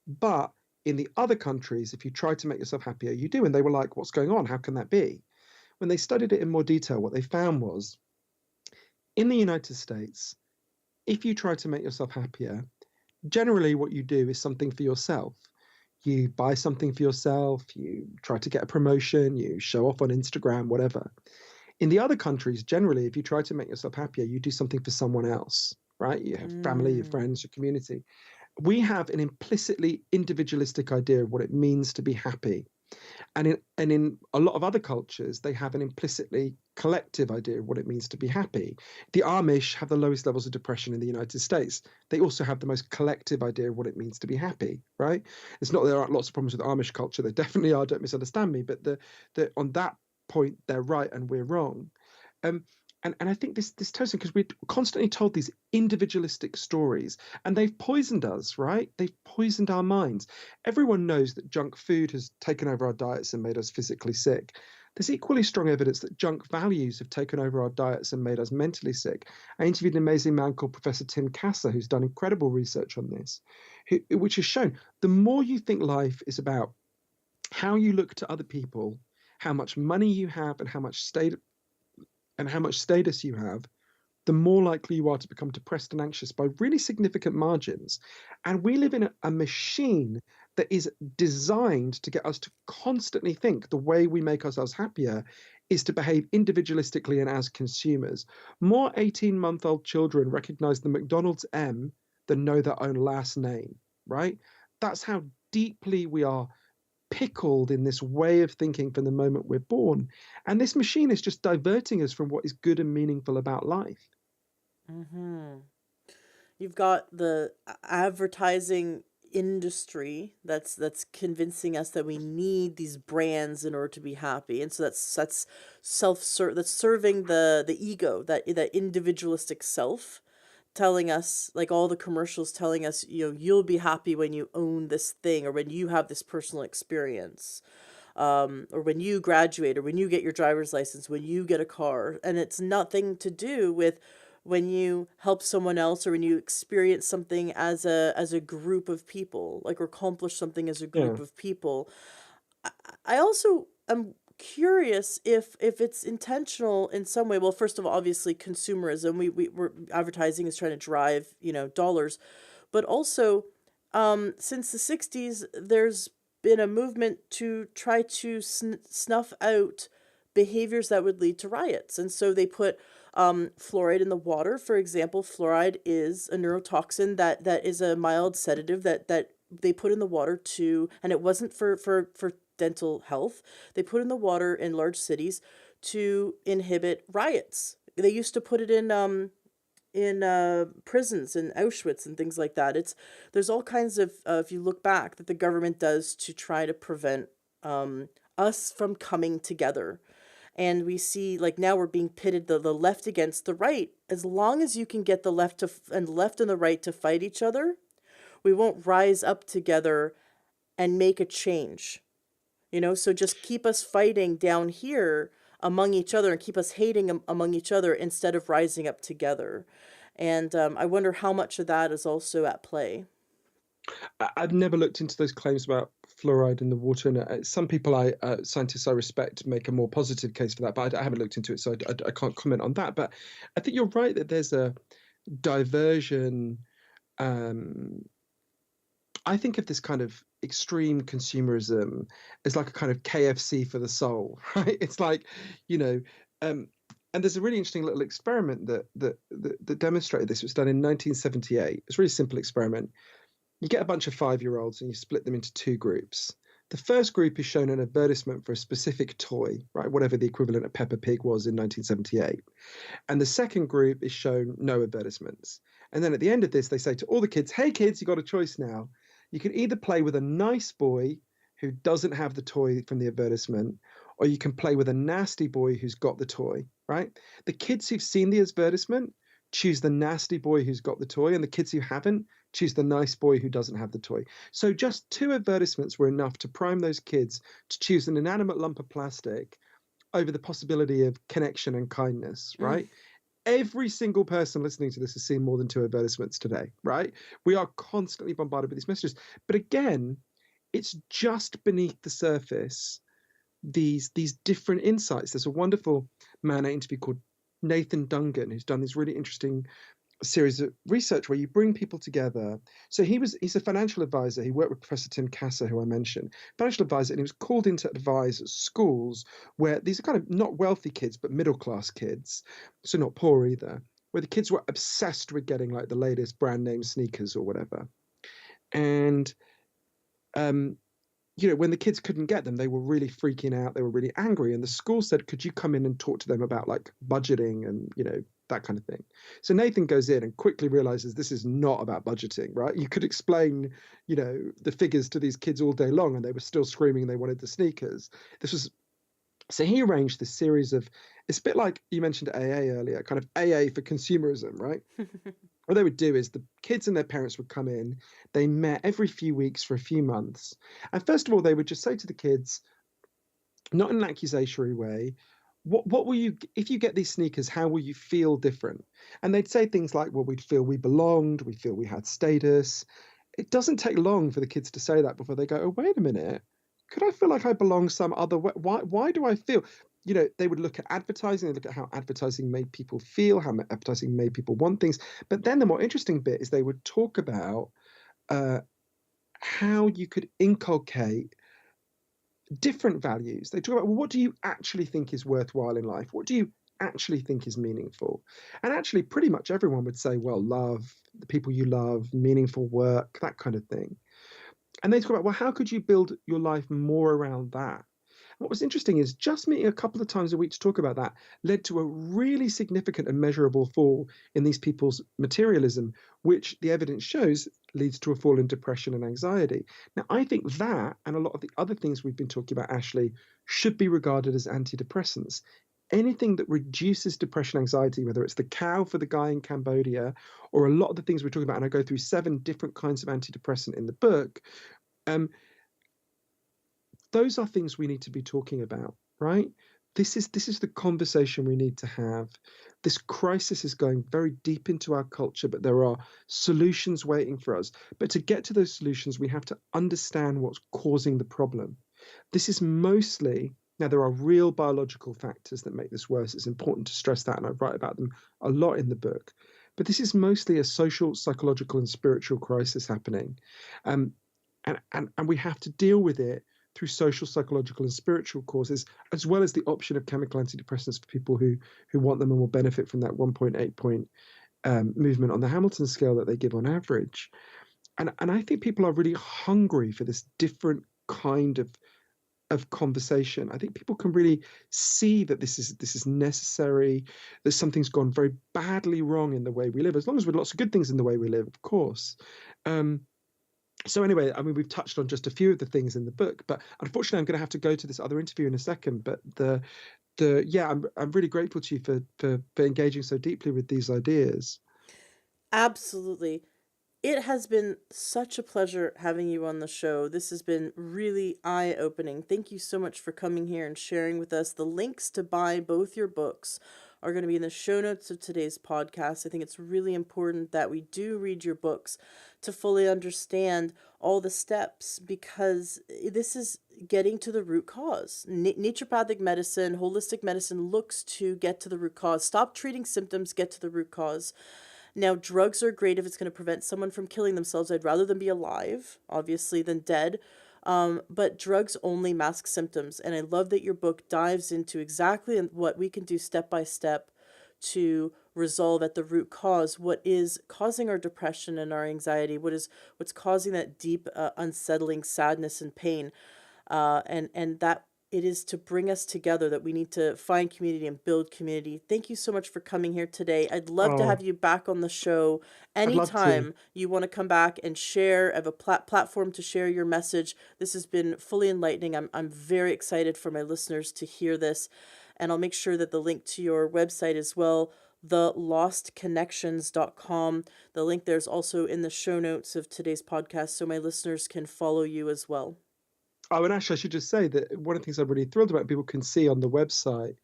But in the other countries, if you try to make yourself happier, you do. And they were like, what's going on? How can that be? When they studied it in more detail, what they found was, in the United States, if you try to make yourself happier, generally what you do is something for yourself. You buy something for yourself, you try to get a promotion, you show off on Instagram, whatever. In the other countries, generally, if you try to make yourself happier, you do something for someone else, right? You have family, your Mm. friends, your community. We have an implicitly individualistic idea of what it means to be happy. And in a lot of other cultures, they have an implicitly collective idea of what it means to be happy. The Amish have the lowest levels of depression in the United States. They also have the most collective idea of what it means to be happy, right? It's not that there aren't lots of problems with Amish culture. There definitely are, don't misunderstand me, but on that point, they're right and we're wrong. Um, and I think this tells them, because we're constantly told these individualistic stories, and they've poisoned us, right? They've poisoned our minds. Everyone knows that junk food has taken over our diets and made us physically sick. There's equally strong evidence that junk values have taken over our diets and made us mentally sick. I interviewed an amazing man called Professor Tim Kasser, who's done incredible research on this, which has shown the more you think life is about how you look to other people, how much money you have, and how much status you have, the more likely you are to become depressed and anxious by really significant margins. And we live in a machine that is designed to get us to constantly think the way we make ourselves happier is to behave individualistically and as consumers. More 18-month-old children recognize the McDonald's M than know their own last name, right? That's how deeply we are pickled in this way of thinking from the moment we're born. And this machine is just diverting us from what is good and meaningful about life. Hmm. You've got the advertising industry that's convincing us that we need these brands in order to be happy, and so that's that's serving the ego, that individualistic self, telling us, like all the commercials telling us, you'll be happy when you own this thing, or when you have this personal experience, or when you graduate, or when you get your driver's license, when you get a car. And it's nothing to do with when you help someone else, or when you experience something as a group of people, like, or accomplish something as a Yeah. group of people. I also am curious if it's intentional in some way. Well, first of all, obviously consumerism. We're advertising is trying to drive, dollars, but also, since the 60s, there's been a movement to try to snuff out behaviors that would lead to riots. And so they put fluoride in the water. For example, fluoride is a neurotoxin that is a mild sedative that they put in the water to, and it wasn't for dental health. They put in the water in large cities to inhibit riots. They used to put it in prisons in Auschwitz and things like that. There's all kinds of if you look back that the government does to try to prevent us from coming together. And we see like now we're being pitted the left against the right. As long as you can get the left and the right to fight each other, we won't rise up together and make a change. So just keep us fighting down here among each other and keep us hating among each other instead of rising up together. And I wonder how much of that is also at play. I've never looked into those claims about fluoride in the water, and some people, scientists I respect, make a more positive case for that. But I haven't looked into it, so I can't comment on that. But I think you're right that there's a diversion. I think of this kind of extreme consumerism as like a kind of KFC for the soul, right? It's like, you know, and there's a really interesting little experiment that demonstrated this. It was done in 1978. It's a really simple experiment. You get a bunch of 5-year-olds and you split them into 2 groups. The first group is shown an advertisement for a specific toy, right? Whatever the equivalent of Peppa Pig was in 1978. And the second group is shown no advertisements. And then at the end of this, they say to all the kids, hey kids, you got a choice now. You can either play with a nice boy who doesn't have the toy from the advertisement, or you can play with a nasty boy who's got the toy, right? The kids who've seen the advertisement choose the nasty boy who's got the toy, and the kids who haven't choose the nice boy who doesn't have the toy. So just 2 advertisements were enough to prime those kids to choose an inanimate lump of plastic over the possibility of connection and kindness, right? Every single person listening to this has seen more than 2 advertisements today, right? We are constantly bombarded with these messages. But again, it's just beneath the surface, these different insights. There's a wonderful man I interviewed called Nathan Dungan, who's done this really interesting series of research where you bring people together. So he's a financial advisor. He worked with Professor Tim Kasser, who I mentioned, financial advisor, and he was called in to advise schools where these are kind of not wealthy kids, but middle class kids, so not poor either, where the kids were obsessed with getting like the latest brand name sneakers or whatever. And when the kids couldn't get them, they were really freaking out. They were really angry. And the school said, could you come in and talk to them about like budgeting and, that kind of thing. So Nathan goes in and quickly realizes this is not about budgeting, right? You could explain, the figures to these kids all day long and they were still screaming they wanted the sneakers. So he arranged this series of, it's a bit like you mentioned AA earlier, kind of AA for consumerism, right? What they would do is the kids and their parents would come in. They met every few weeks for a few months. And first of all, they would just say to the kids, not in an accusatory way, what will you, if you get these sneakers, how will you feel different? And they'd say things like, well, we'd feel we belonged, we feel we had status. It doesn't take long for the kids to say that before they go, oh, wait a minute, could I feel like I belong some other way? Why do I feel? They would look at advertising, they look at how advertising made people feel, how advertising made people want things. But then the more interesting bit is they would talk about how you could inculcate different values. They talk about, well, what do you actually think is worthwhile in life? What do you actually think is meaningful? And actually, pretty much everyone would say, well, love, the people you love, meaningful work, that kind of thing. And they talk about, well, how could you build your life more around that? What was interesting is just meeting a couple of times a week to talk about that led to a really significant and measurable fall in these people's materialism, which the evidence shows leads to a fall in depression and anxiety. Now, I think that and a lot of the other things we've been talking about, Ashley, should be regarded as antidepressants. Anything that reduces depression, anxiety, whether it's the cow for the guy in Cambodia or a lot of the things we're talking about, and I go through 7 different kinds of antidepressant in the book, those are things we need to be talking about, right? This is the conversation we need to have. This crisis is going very deep into our culture, but there are solutions waiting for us. But to get to those solutions, we have to understand what's causing the problem. This is mostly, now there are real biological factors that make this worse. It's important to stress that, and I write about them a lot in the book. But this is mostly a social, psychological, and spiritual crisis happening. And we have to deal with it through social, psychological, and spiritual causes, as well as the option of chemical antidepressants for people who want them and will benefit from that 1.8 point movement on the Hamilton scale that they give on average. and I think people are really hungry for this different kind of conversation. I think people can really see that this is necessary, that something's gone very badly wrong in the way we live, as long as with lots of good things in the way we live, of course. Um, so anyway, I mean, we've touched on just a few of the things in the book, but unfortunately, I'm going to have to go to this other interview in a second. But yeah, I'm really grateful to you for engaging so deeply with these ideas. Absolutely. It has been such a pleasure having you on the show. This has been really eye-opening. Thank you so much for coming here and sharing with us. The links to buy both your books are going to be in the show notes of today's podcast. I think it's really important that we do read your books to fully understand all the steps, because this is getting to the root cause. Naturopathic medicine, holistic medicine looks to get to the root cause. Stop treating symptoms, get to the root cause. Now, drugs are great if it's going to prevent someone from killing themselves. I'd rather them be alive, obviously, than dead. But drugs only mask symptoms. And I love that your book dives into exactly what we can do step by step to resolve at the root cause what is causing our depression and our anxiety, what's causing that deep, unsettling sadness and pain. And that it is to bring us together, that we need to find community and build community. Thank you so much for coming here today. I'd love to have Oh, you back on the show I'd love to. anytime you want to come back and share. I have a platform to share your message. This has been fully enlightening. I'm very excited for my listeners to hear this. And I'll make sure that the link to your website as well, thelostconnections.com. The link there's also in the show notes of today's podcast, so my listeners can follow you as well. Oh, and actually, I should just say that one of the things I'm really thrilled about, people can see on the website,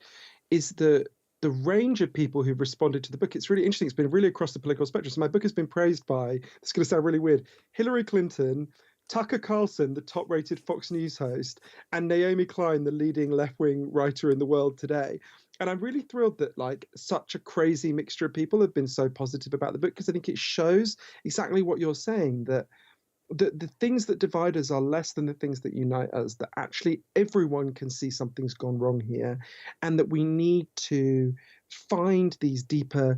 is the range of people who've responded to the book. It's really interesting. It's been really across the political spectrum. So my book has been praised by, it's going to sound really weird, Hillary Clinton, Tucker Carlson, the top-rated Fox News host, and Naomi Klein, the leading left-wing writer in the world today. And I'm really thrilled that like such a crazy mixture of people have been so positive about the book, because I think it shows exactly what you're saying, that the things that divide us are less than the things that unite us, that actually everyone can see something's gone wrong here, and that we need to find these deeper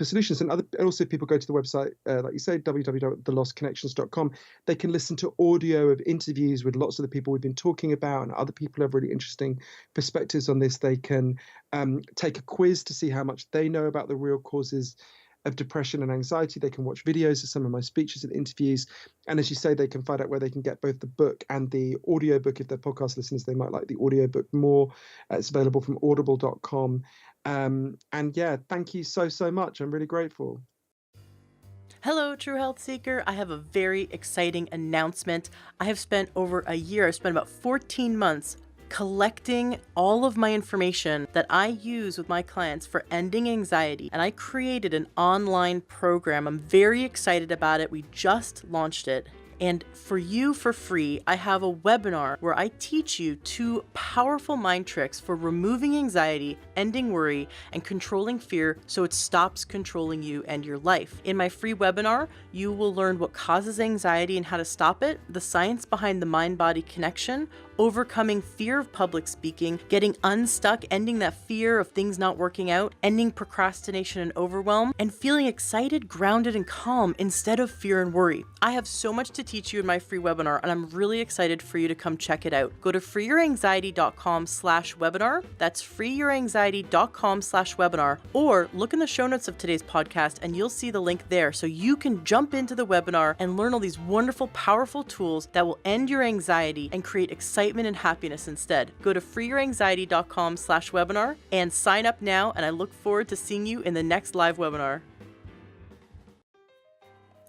solutions. And also people go to the website, like you say, www.thelostconnections.com. They can listen to audio of interviews with lots of the people we've been talking about, and other people have really interesting perspectives on this. They can take a quiz to see how much they know about the real causes of depression and anxiety. They can watch videos of some of my speeches and interviews. And as you say, they can find out where they can get both the book and the audiobook. If they're podcast listeners, they might like the audiobook more. It's available from audible.com. And yeah, thank you so much. I'm really grateful. Hello, True Health Seeker. I have a very exciting announcement. I have spent over a year, I've spent about 14 months collecting all of my information that I use with my clients for ending anxiety, and I created an online program. I'm very excited about it. We just launched it. And for you, for free, I have a webinar where I teach you 2 powerful mind tricks for removing anxiety, ending worry, and controlling fear so it stops controlling you and your life. In my free webinar, you will learn what causes anxiety and how to stop it, the science behind the mind-body connection, overcoming fear of public speaking, getting unstuck, ending that fear of things not working out, ending procrastination and overwhelm, and feeling excited, grounded, and calm instead of fear and worry. I have so much to teach you in my free webinar, and I'm really excited for you to come check it out. Go to freeyouranxiety.com/webinar. That's freeyouranxiety.com/webinar, or look in the show notes of today's podcast and you'll see the link there, so you can jump into the webinar and learn all these wonderful, powerful tools that will end your anxiety and create excitement and happiness instead. Go to freeyouranxiety.com/webinar and sign up now, and I look forward to seeing you in the next live webinar.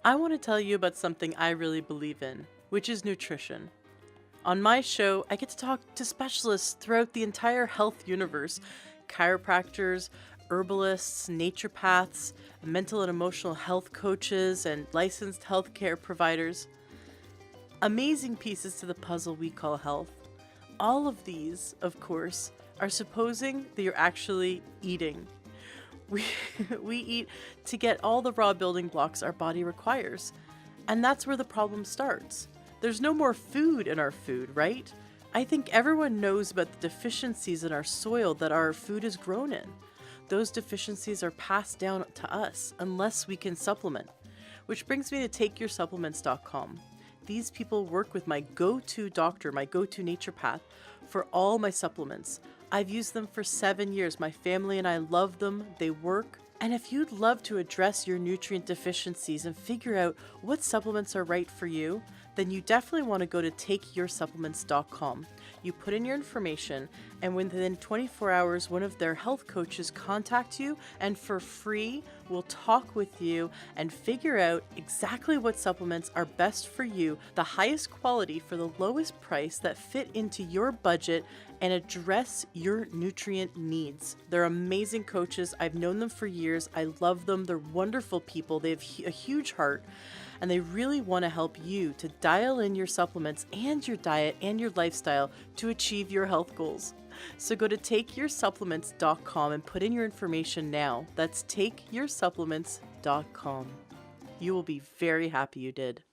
I want to tell you about something I really believe in, which is nutrition. On my show, I get to talk to specialists throughout the entire health universe: chiropractors, herbalists, naturopaths, mental and emotional health coaches, and licensed healthcare providers. Amazing pieces to the puzzle we call health. All of these, of course, are supposing that you're actually eating. We eat to get all the raw building blocks our body requires. And that's where the problem starts. There's no more food in our food, right? I think everyone knows about the deficiencies in our soil that our food is grown in. Those deficiencies are passed down to us unless we can supplement. Which brings me to takeyoursupplements.com. These people work with my go-to doctor, my go-to naturopath, for all my supplements. I've used them for 7 years. My family and I love them. They work. And if you'd love to address your nutrient deficiencies and figure out what supplements are right for you, then you definitely want to go to takeyoursupplements.com. You put in your information, and within 24 hours, one of their health coaches contact you, and for free, will talk with you and figure out exactly what supplements are best for you, the highest quality for the lowest price that fit into your budget and address your nutrient needs. They're amazing coaches. I've known them for years. I love them. They're wonderful people. They have a huge heart, and they really want to help you to dial in your supplements and your diet and your lifestyle to achieve your health goals. So go to takeyoursupplements.com and put in your information now. That's takeyoursupplements.com. You will be very happy you did.